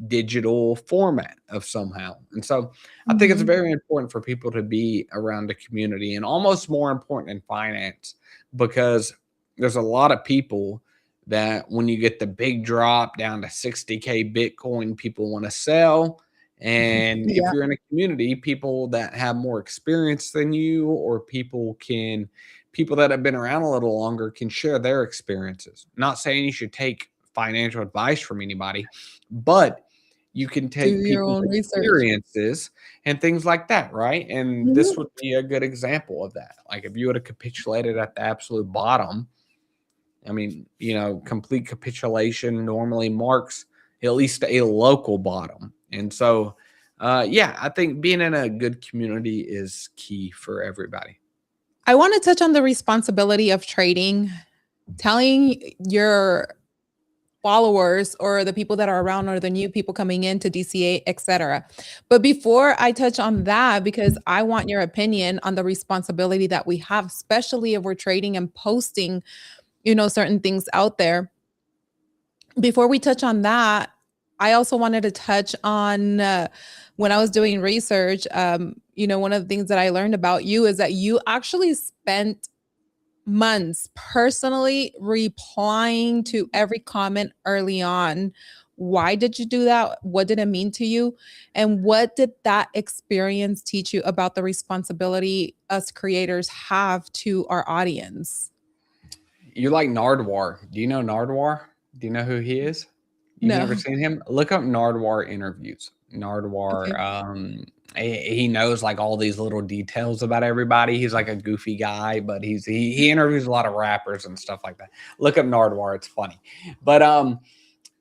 digital format of somehow. And so I think it's Mhm. very important for people to be around a community, and almost more important in finance, because there's a lot of people that when you get the big drop down to 60K Bitcoin, people want to sell. And if Yeah. you're in a community, people that have more experience than you, or people that have been around a little longer can share their experiences. Not saying you should take financial advice from anybody, but you can Do take your people's own research. experiences and things like that, right? And this Mhm. would be a good example of that. Like if you would have capitulated at the absolute bottom, I mean, complete capitulation normally marks at least a local bottom. And so, yeah, I think being in a good community is key for everybody. I want to touch on the responsibility of trading, telling your followers or the people that are around or the new people coming into DCA, etc. But before I touch on that, because I want your opinion on the responsibility that we have, especially if we're trading and posting, certain things out there. Before we touch on that, I also wanted to touch on when I was doing research. One of the things that I learned about you is that you actually spent months personally replying to every comment early on Why did you do that? What did it mean to you? And what did that experience teach you about the responsibility us creators have to our audience? You like Nardwar. Do you know Nardwar? Do you know who he is? You've never No. seen him? Look up Nardwar interviews. Nardwar, Okay. he knows like all these little details about everybody. He's like a goofy guy, but he interviews a lot of rappers and stuff like that. Look up Nardwar. It's funny. But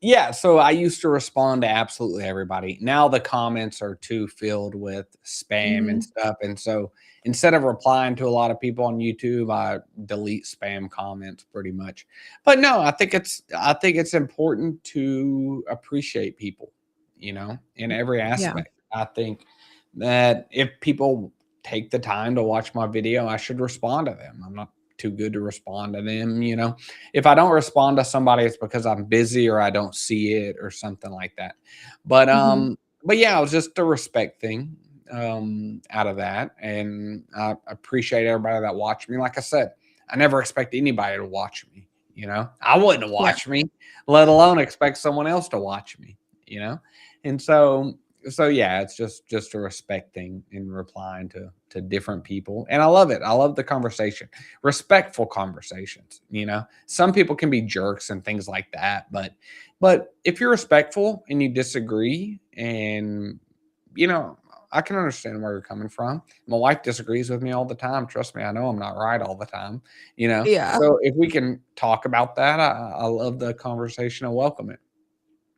yeah, so I used to respond to absolutely everybody. Now the comments are too filled with spam and Mhm. stuff. And so instead of replying to a lot of people on YouTube, I delete spam comments pretty much. But no, I think it's important to appreciate people, in every Yeah. aspect. I think that if people take the time to watch my video, I should respond to them. I'm not too good to respond to them. If I don't respond to somebody, it's because I'm busy or I don't see it or something like that. But Mhm. but yeah, it was just a respect thing out of that. And I appreciate everybody that watched me. Like I said, I never expect anybody to watch me, I wouldn't Yeah. watch me, let alone expect someone else to watch me, you know. And so yeah, it's just a respect thing in replying to different people. And I love it. I love the conversation, respectful conversations. Some people can be jerks and things like that, but if you're respectful and you disagree, and you know I can understand where you're coming from. My wife disagrees with me all the time. Trust me, I know I'm not right all the time. Yeah. So if we can talk about that, I love the conversation. I welcome it.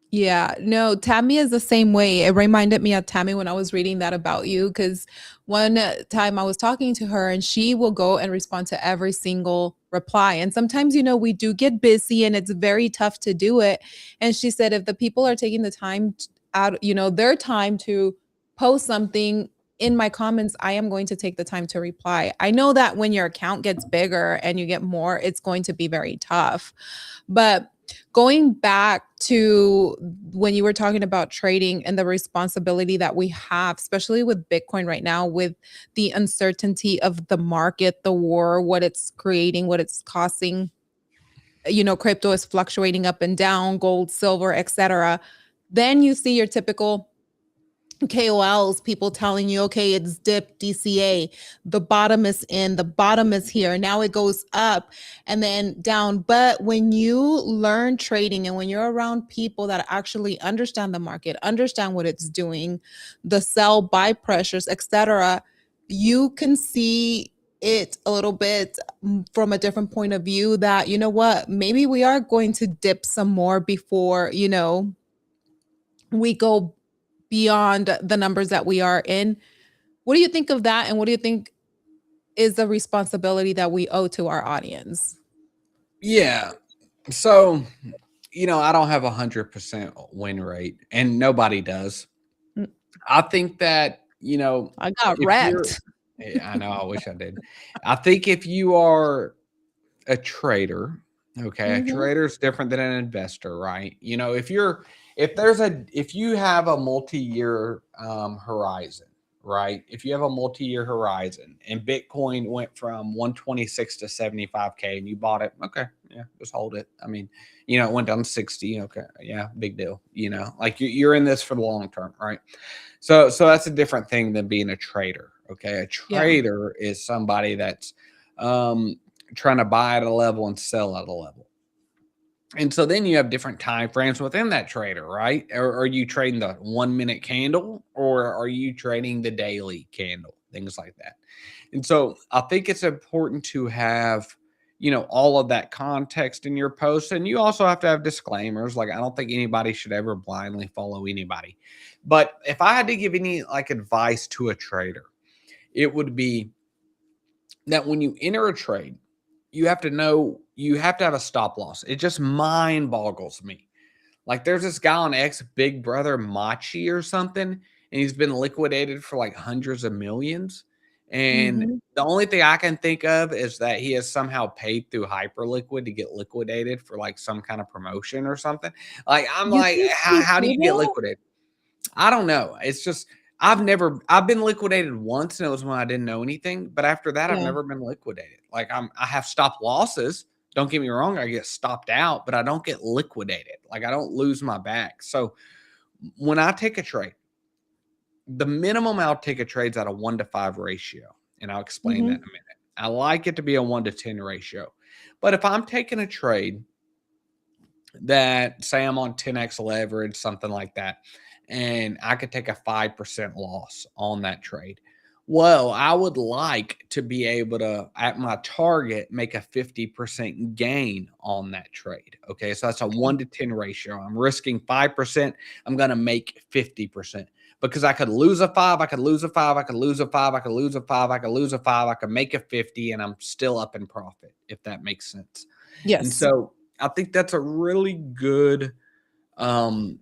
Yeah, no, Tammy is the same way. It reminded me of Tammy when I was reading that about you, because one time I was talking to her and she will go and respond to every single reply. And sometimes, we do get busy and it's very tough to do it. And she said, if the people are taking the time out, their time to post something in my comments, I am going to take the time to reply. I know that when your account gets bigger and you get more, it's going to be very tough. But going back to when you were talking about trading and the responsibility that we have, especially with Bitcoin right now, with the uncertainty of the market, the war, what it's creating, what it's costing, crypto is fluctuating up and down, gold, silver, etc. Then you see your typical KOLs, people telling you, okay, it's dip DCA, the bottom is in, the bottom is here. Now it goes up and then down. But when you learn trading and when you're around people that actually understand the market, understand what it's doing, the sell buy pressures, etc., you can see it a little bit from a different point of view that, you know what, maybe we are going to dip some more before, we go beyond the numbers that we are in. What do you think of that? And what do you think is the responsibility that we owe to our audience? Yeah. So, I don't have 100% win rate, and nobody does. Mm, I think that, I got if you're, wrecked. yeah, I know, I wish I did. I think if you are a trader, okay, a Mhm. trader is different than an investor, right? If you have a multi-year horizon, right? If you have a multi-year horizon and Bitcoin went from 126 to 75K and you bought it, okay, yeah, just hold it. I mean, it went down to 60, okay, yeah, big deal. Like you're in this for the long term, right? So that's a different thing than being a trader. Okay. A Yeah. trader is somebody that's um, trying to buy at a level and sell at a level. And so then you have different time frames within that trader, right? Or are you trading the 1 minute candle or are you trading the daily candle? Things like that. And so I think it's important to have, all of that context in your post. And you also have to have disclaimers. Like, I don't think anybody should ever blindly follow anybody. But if I had to give any like advice to a trader, it would be that when you enter a trade, you have to have a stop loss. It just mind boggles me. Like there's this guy on X, Big Brother Machi or something, and he's been liquidated for like hundreds of millions. And Mhm. the only thing I can think of is that he has somehow paid through Hyperliquid to get liquidated for like some kind of promotion or something. Like I'm You like, think he how do you did get it? liquidated? I don't know. It's just I've been liquidated once and it was when I didn't know anything, but after that I've Yeah. never been liquidated. Like I have stop losses, Don't get me wrong, I get stopped out, but I don't get liquidated. Like I don't lose my back. So when I take a trade, the minimum I'll take a trade's at a 1-to-5 ratio. And I'll explain that in Mm-hmm. a minute. I like it to be a 1-to-10 ratio. But if I'm taking a trade that say I'm on 10x leverage, something like that, and I could take a 5% loss on that trade. Well, I would like to be able to, at my target, make a 50% gain on that trade. Okay. So that's a 1-to-10 ratio. I'm risking 5%. I'm going to make 50% because I could lose a five. I could lose a five. I could lose a five. I could lose a five. I could lose a five. I could make a 50 and I'm still up in profit, if that makes sense. And Yes. so I think that's a really good um,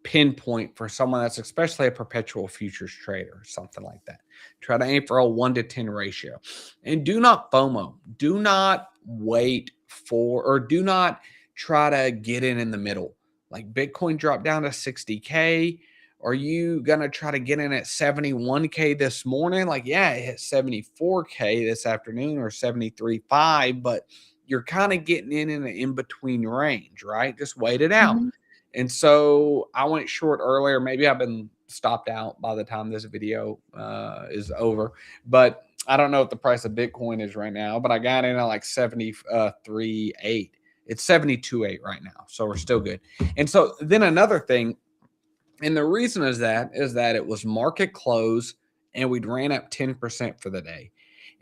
pinpoint for someone that's especially a perpetual futures trader or something like that. Try to aim for a 1-to-10 ratio. And do not FOMO. Do not wait for, or do not try to get in the middle. Like Bitcoin dropped down to 60K. Are you going to try to get in at 71K this morning? Like, yeah, it hit 74K this afternoon or 73.5, but you're kind of getting in an in-between range, right? Just wait it out. Mm-hmm. And so I went short earlier. Maybe I've been stopped out by the time this video is over. But I don't know what the price of Bitcoin is right now, but I got in at like 73.8. It's 72.8 right now. So we're still good. And so then another thing, and the reason is that it was market close and we'd ran up 10% for the day.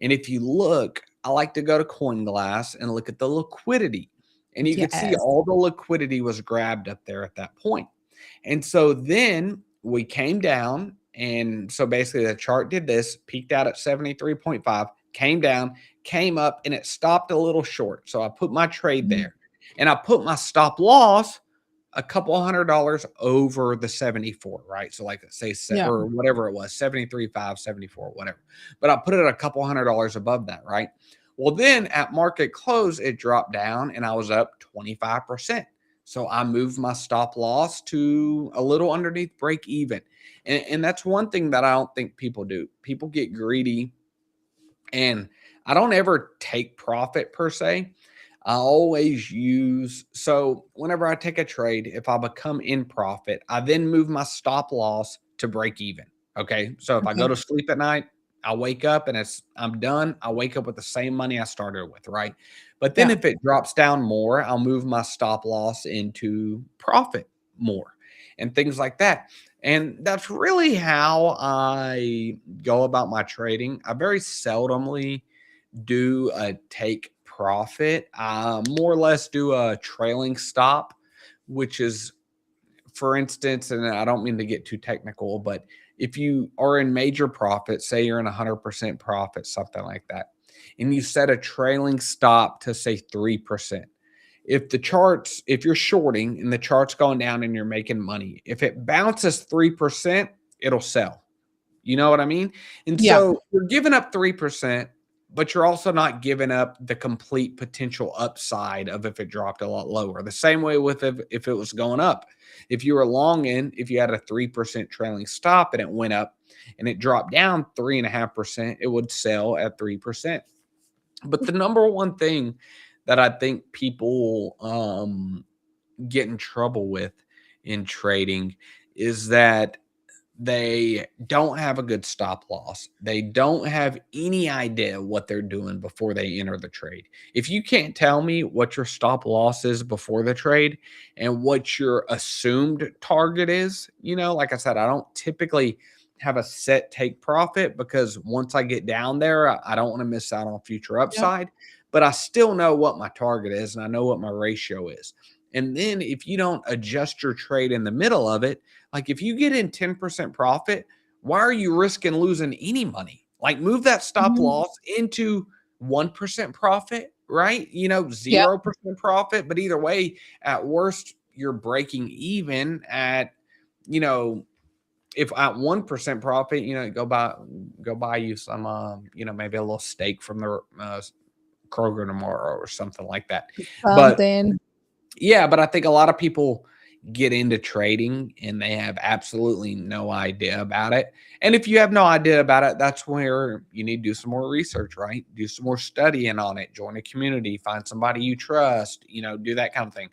And if you look, I like to go to CoinGlass and look at the liquidity. And you could see Yes. all the liquidity was grabbed up there at that point. And so then we came down. And so basically the chart did this, peaked out at 73.5, came down, came up, and it stopped a little short. So I put my trade Mhm. there and I put my stop loss a couple $100 over the 74, right? So like say Yeah. or whatever it was, 73.5, 74, whatever. But I put it a couple $100 above that, right? Well, then at market close, it dropped down and I was up 25%. So I moved my stop loss to a little underneath break even. And that's one thing that I don't think people do. People get greedy, and I don't ever take profit per se. I always use, so whenever I take a trade, if I become in profit, I then move my stop loss to break even. Okay. So if I go Okay. to sleep at night, I wake up and I'm done. I wake up with the same money I started with, right? But then Yeah. if it drops down more, I'll move my stop loss into profit more and things like that. And that's really how I go about my trading. I very seldomly do a take profit. I more or less do a trailing stop, which is, for instance, and I don't mean to get too technical, but if you are in major profit, say you're in 100% profit, something like that, and you set a trailing stop to say 3%. If you're shorting and the chart's going down and you're making money, if it bounces 3%, it'll sell. You know what I mean? And Yeah. so you're giving up 3%, but you're also not giving up the complete potential upside of if it dropped a lot lower. The same way with if it was going up. If you were long in, if you had a 3% trailing stop and it went up and it dropped down 3.5%, it would sell at 3%. But the number one thing that I think people get in trouble with in trading is that they don't have a good stop loss. They don't have any idea what they're doing before they enter the trade. If you can't tell me what your stop loss is before the trade and what your assumed target is, like I said, I don't typically have a set take profit because once I get down there, I don't want to miss out on future Yep. upside, but I still know what my target is and I know what my ratio is. And then if you don't adjust your trade in the middle of it, like if you get in 10% profit, why are you risking losing any money? Like move that stop Mhm. loss into 1% profit, right? Yep. 0% profit. But either way, at worst, you're breaking even at, you know, if at 1% profit, go buy you some, maybe a little steak from the Kroger tomorrow or something like that. But Something. yeah, but I think a lot of people get into trading and they have absolutely no idea about it. And if you have no idea about it, that's where you need to do some more research, right? Do some more studying on it, join a community, find somebody you trust, do that kind of thing.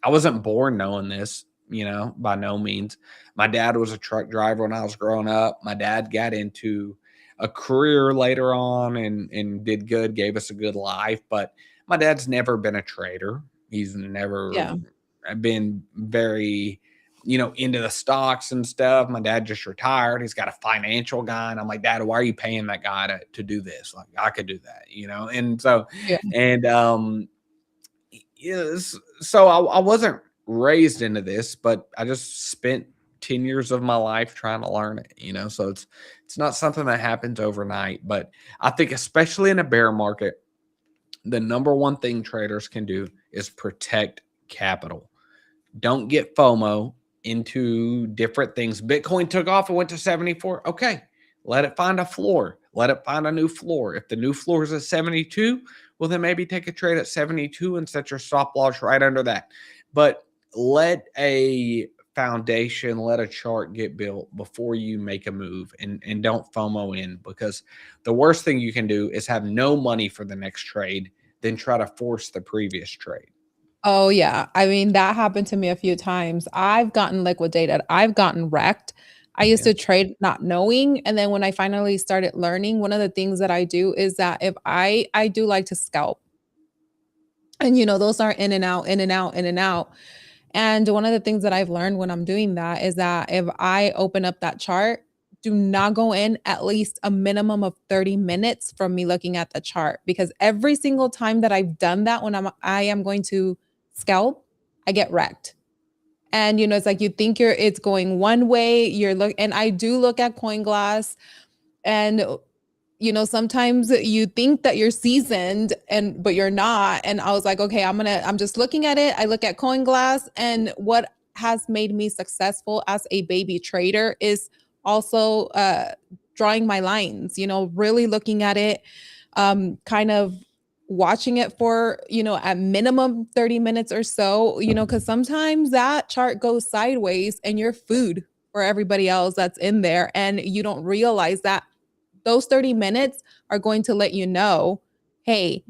I wasn't born knowing this, by no means. My dad was a truck driver when I was growing up. My dad got into a career later on and did good, gave us a good life. But my dad's never been a trader. He's never Yeah. been very, into the stocks and stuff. My dad just retired. He's got a financial guy. And I'm like, Dad, why are you paying that guy to do this? Like, I could do that, And so, Yeah. and, yes, so I wasn't raised into this, but I just spent 10 years of my life trying to learn it, so it's not something that happens overnight. But I think especially in a bear market, the number one thing traders can do is protect capital. Don't get FOMO into different things. Bitcoin took off and went to 74. Okay, let it find a floor. Let it find a new floor. If the new floor is at 72, well, then maybe take a trade at 72 and set your stop loss right under that. But let a foundation, let a chart get built before you make a move, and don't FOMO in, because the worst thing you can do is have no money for the next trade, then try to force the previous trade. Oh, yeah. I mean, that happened to me a few times. I've gotten liquidated. I've gotten wrecked. I used Yeah. to trade not knowing, and then when I finally started learning, one of the things that I do is that if I do like to scalp. And those are in and out, in and out, in and out. And one of the things that I've learned when I'm doing that is that if I open up that chart, do not go in at least a minimum of 30 minutes from me looking at the chart, because every single time that I've done that when I am going to scalp, I get wrecked. And it's like you think it's going one way, and I do look at coin glass, and sometimes you think that you're seasoned but you're not. And I was like, okay, I'm just looking at it. I look at coin glass, and what has made me successful as a baby trader is also drawing my lines, really looking at it, kind of watching it for, at minimum 30 minutes or so, because sometimes that chart goes sideways and you're food for everybody else that's in there, and you don't realize that those 30 minutes are going to let you know, hey,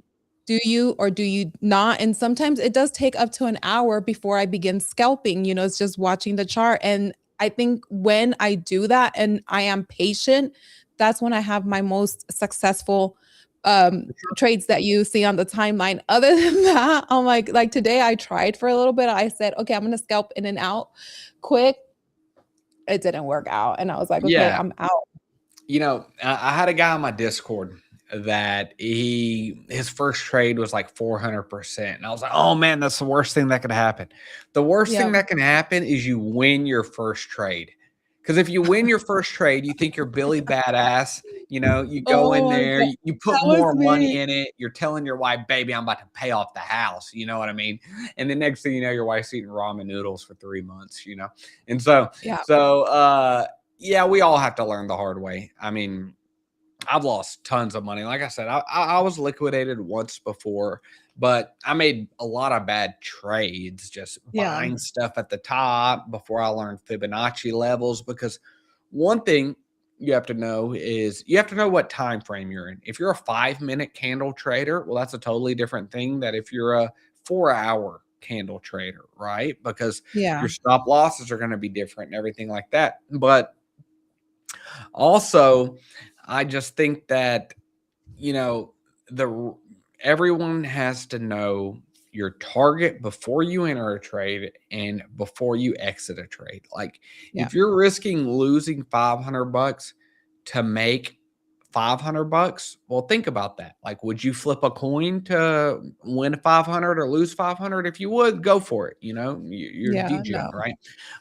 do you or do you not? And sometimes it does take up to an hour before I begin scalping. It's just watching the chart. And I think when I do that and I am patient, that's when I have my most successful trades that you see on the timeline. Other than that, I'm like today I tried for a little bit. I said, okay, I'm gonna scalp in and out quick. It didn't work out. And I was like, okay, Yeah. I'm out. I had a guy on my Discord that his first trade was like 400%. And I was like, oh man, that's the worst thing that could happen. The worst thing Yeah. that can happen is you win your first trade. Because if you win your first trade, you think you're Billy Badass. You go in Oh my there, God, you that put was more money me. in it. You're telling your wife, baby, I'm about to pay off the house. You know what I mean? And the next thing you know, your wife's eating ramen noodles for 3 months. And so, Yeah. so, yeah, we all have to learn the hard way. I mean, I've lost tons of money. Like I said, I was liquidated once before, but I made a lot of bad trades just Yeah. buying stuff at the top before I learned Fibonacci levels. Because one thing you have to know is you have to know what time frame you're in. If you're a 5-minute candle trader, well, that's a totally different thing than if you're a 4-hour candle trader, right? Because Yeah. your stop losses are going to be different and everything like that. But also, I just think that, you know, the everyone has to know your target before you enter a trade and before you exit a trade. Like Yeah. if you're risking losing 500 bucks to make 500 bucks, well, think about that. Like, would you flip a coin to win 500 or lose 500? If you would, go for it. You're Yeah. DJing, No. right?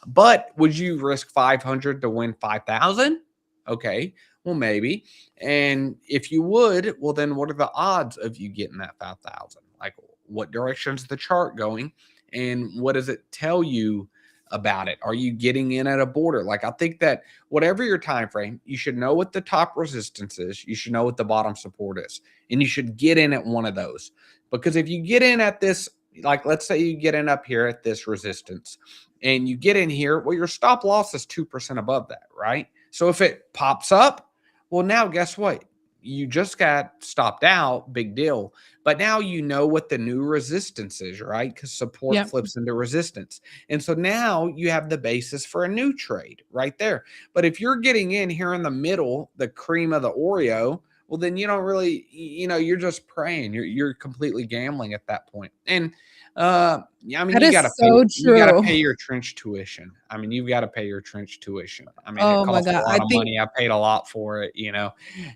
But would you risk 500 to win 5,000? Okay, well, maybe. And if you would, well, then what are the odds of you getting that 5,000? Like, what direction's the chart going? And what does it tell you about it? Are you getting in at a border? Like, I think that whatever your time frame, you should know what the top resistance is. You should know what the bottom support is. And you should get in at one of those. Because if you get in at this, like let's say you get in up here at this resistance and you get in here, well, your stop loss is 2% above that, right? So if it pops up, well, now guess what? You just got stopped out, big deal. But now you know what the new resistance is, right? Because support Yep. flips into resistance. And so now you have the basis for a new trade right there. But if you're getting in here in the middle, the cream of the Oreo, well, then you don't really, you're just praying. You're completely gambling at that point. And yeah, I mean, That is so you gotta true. pay your trench tuition. I mean, you've got to pay your trench tuition. I mean, it Oh my costs a God. lot of money. I paid a lot for it,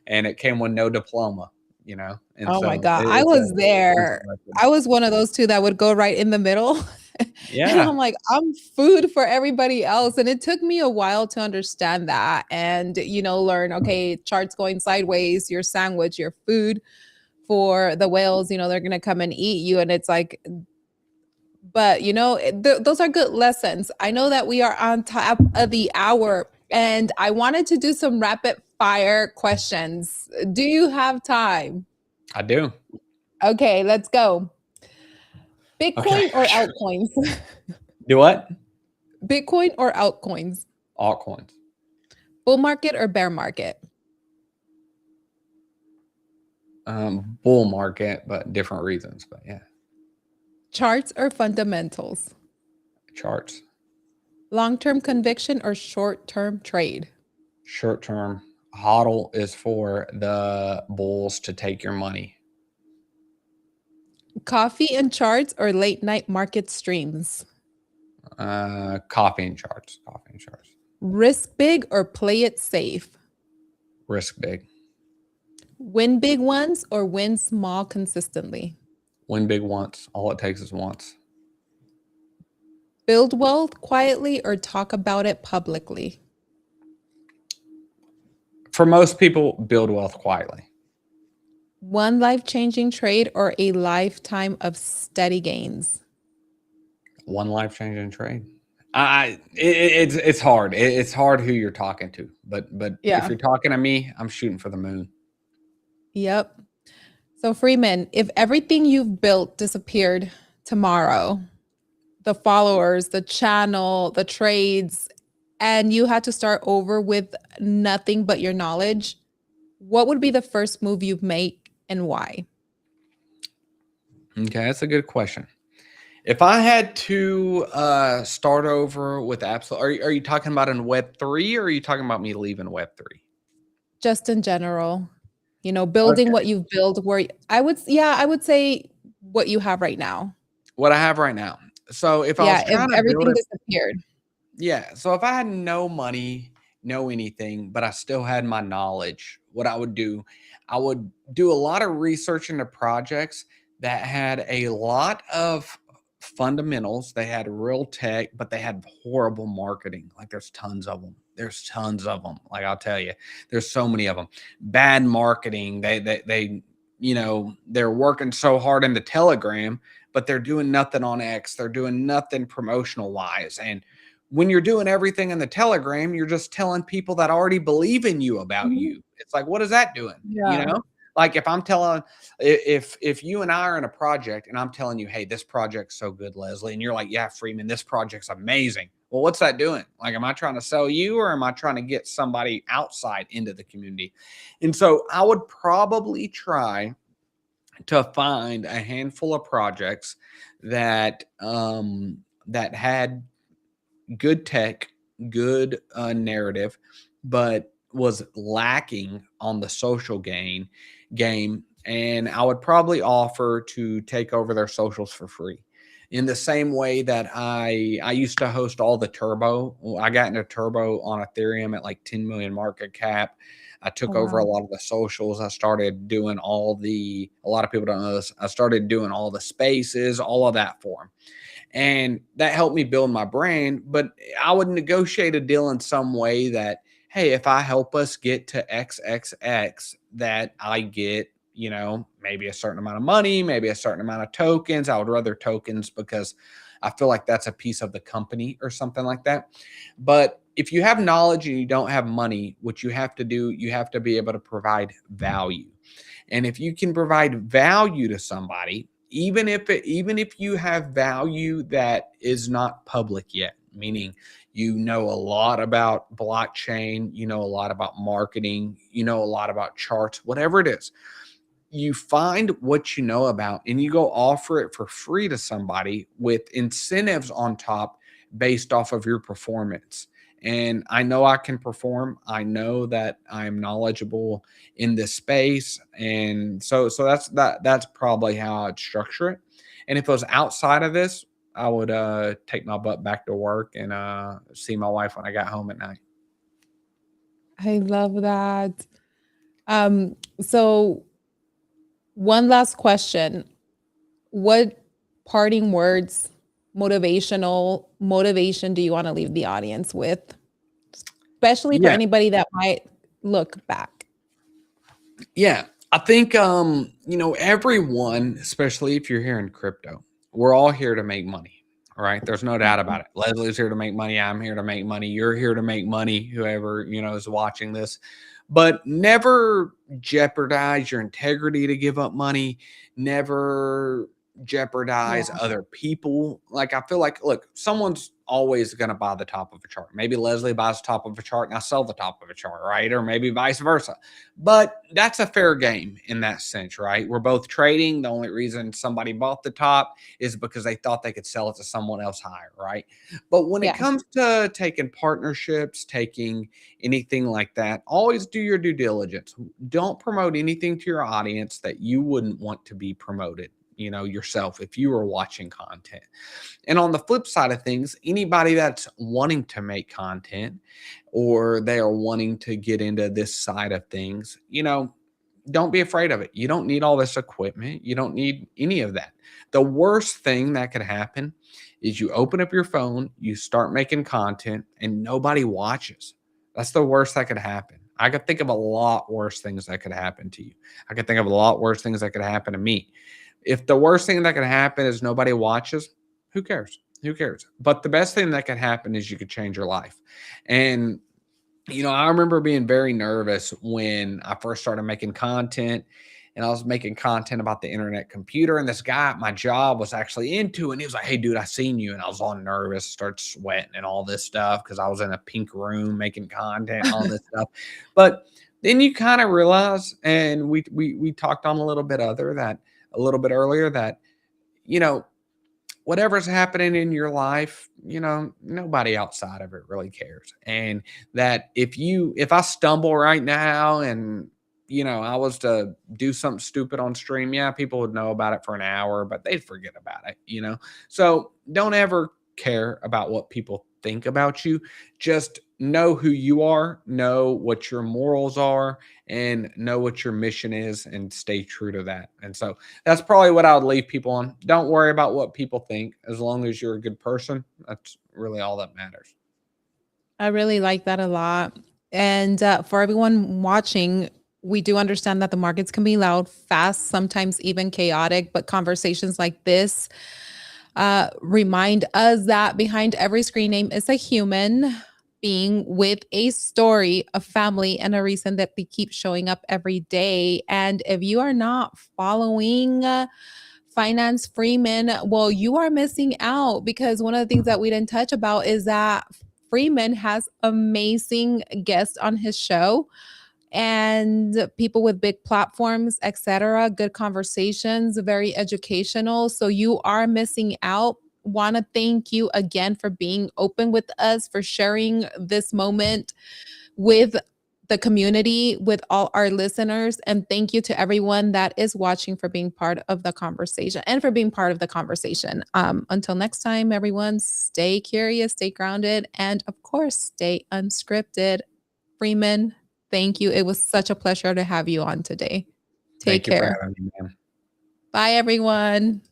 and it came with no diploma, and Oh my so God. I it's a was expensive there. lesson. I was one of those two that would go right in the middle. And Yeah. I'm like, I'm food for everybody else. And it took me a while to understand that and, learn, okay, charts going sideways, your sandwich, your food for the whales, they're going to come and eat you. And it's like, but, those are good lessons. I know that we are on top of the hour and I wanted to do some rapid fire questions. Do you have time? I do. Okay, let's go. Okay. Bitcoin or altcoins? Do what? Bitcoin or altcoins? Altcoins. Bull market or bear market? Bull market, but different reasons. But yeah, Charts or fundamentals? charts. Long-term conviction or short-term trade? Short term. HODL is for the bulls to take your money. Coffee and charts or late night market streams? Coffee and charts. Coffee and charts. Risk big or play it safe? Risk big. Win big ones or win small consistently? Win big once. All it takes is once. Build wealth quietly or talk about it publicly? For most people, build wealth quietly. One life-changing trade or a lifetime of steady gains? One life changing trade. It's hard. It's hard who you're talking to, but if Yeah. you're talking to me, I'm shooting for the moon. Yep. So Freeman, if everything you've built disappeared tomorrow, the followers, the channel, the trades, and you had to start over with nothing but your knowledge, what would be the first move you'd make and why? Okay, that's a good question. If I had to start over with absolute, are you talking about in Web3 or are you talking about me leaving Web3? Just in general, building what you've built where I would say what you have right now. What I have right now. So if I was Yeah, if trying to build everything it, disappeared. yeah. So if I had no money, no anything, but I still had my knowledge, what I would do a lot of research into projects that had a lot of fundamentals. They had real tech, but they had horrible marketing. Like there's tons of them. There's tons of them. Like I'll tell you, there's so many of them. Bad marketing. They they're working so hard in the Telegram, but they're doing nothing on X. They're doing nothing promotional wise. And when you're doing everything in the Telegram, you're just telling people that already believe in you about Mhm. you. It's like, what is that doing? Yeah. Like if I'm telling, if you and I are in a project and I'm telling you, hey, this project's so good, Leslie, and you're like, yeah, Freeman, this project's amazing. Well, what's that doing? Like, am I trying to sell you or am I trying to get somebody outside into the community? And so I would probably try to find a handful of projects that that had good tech, good narrative, but was lacking on the social game. And I would probably offer to take over their socials for free. In the same way that I used to host all the turbo. I got into turbo on Ethereum at like 10 million market cap. I Oh, took over a wow. lot of the socials. I started doing a lot of people don't know this. I started doing all the spaces, all of that for them. And that helped me build my brand. But I would negotiate a deal in some way that, hey, if I help us get to XXX, that I get, maybe a certain amount of money, maybe a certain amount of tokens. I would rather tokens because I feel like that's a piece of the company or something like that. But if you have knowledge and you don't have money, what you have to do, you have to be able to provide value. And if you can provide value to somebody, even if you have value that is not public yet, meaning you know a lot about blockchain, you know a lot about marketing, you know a lot about charts, whatever it is, you find what you know about and you go offer it for free to somebody with incentives on top based off of your performance. And I know I can perform. I know that I'm knowledgeable in this space. And so that's probably how I'd structure it. And if it was outside of this, I would take my butt back to work and see my wife when I got home at night. I love that. So one last question. What parting words, motivation do you want to leave the audience with? Especially for Yeah. anybody that might look back. Yeah, I think you know, everyone, especially if you're here in crypto, we're all here to make money. All right. There's no doubt about it. Leslie's here to make money. I'm here to make money. You're here to make money, whoever, you know, is watching this. But never jeopardize your integrity to give up money. Never jeopardize Yeah. other people. Like I feel like, look, someone's always going to buy the top of a chart. Maybe Leslie buys the top of a chart and I sell the top of a chart, right? Or maybe vice versa. But that's a fair game in that sense, right? We're both trading. The only reason somebody bought the top is because they thought they could sell it to someone else higher, right? But when it Yeah. comes to taking partnerships, taking anything like that, always do your due diligence. Don't promote anything to your audience that you wouldn't want to be promoted, you know, yourself if you were watching content. And on the flip side of things, anybody that's wanting to make content or they are wanting to get into this side of things, you know, don't be afraid of it. You don't need all this equipment. You don't need any of that. The worst thing that could happen is you open up your phone, you start making content, and nobody watches. That's the worst that could happen. I could think of a lot worse things that could happen to you. I could think of a lot worse things that could happen to me. If the worst thing that could happen is nobody watches, who cares? Who cares? But the best thing that could happen is you could change your life. And you know, I remember being very nervous when I first started making content and I was making content about the internet computer. And this guy at my job was actually into it. And he was like, "Hey, dude, I seen you." And I was all nervous, started sweating and all this stuff because I was in a pink room making content and all this stuff. But then you kind of realize, and we talked on a little bit earlier that, you know, whatever's happening in your life, you know, nobody outside of it really cares. And that if I stumble right now and, you know, I was to do something stupid on stream, yeah, people would know about it for an hour, but they'd forget about it, you know? So don't ever care about what people think about you. Just know who you are, know what your morals are, and know what your mission is and stay true to that. And so that's probably what I would leave people on. Don't worry about what people think. As long as you're a good person, that's really all that matters. I really like that a lot. And for everyone watching, we do understand that the markets can be loud, fast, sometimes even chaotic, but conversations like this remind us that behind every screen name is a human being with a story, a family, and a reason that they keep showing up every day. And if you are not following Finance Freeman, well, you are missing out because one of the things that we didn't touch about is that Freeman has amazing guests on his show and people with big platforms, etc. Good conversations, very educational. So you are missing out. Want to thank you again for being open with us, for sharing this moment with the community, with all our listeners. And thank you to everyone that is watching for being part of the conversation and for being part of the conversation. Until next time, everyone, stay curious, stay grounded, and of course, stay unscripted. Freeman, thank you. It was such a pleasure to have you on today. Take Thank you for care. having me, man. Bye, everyone.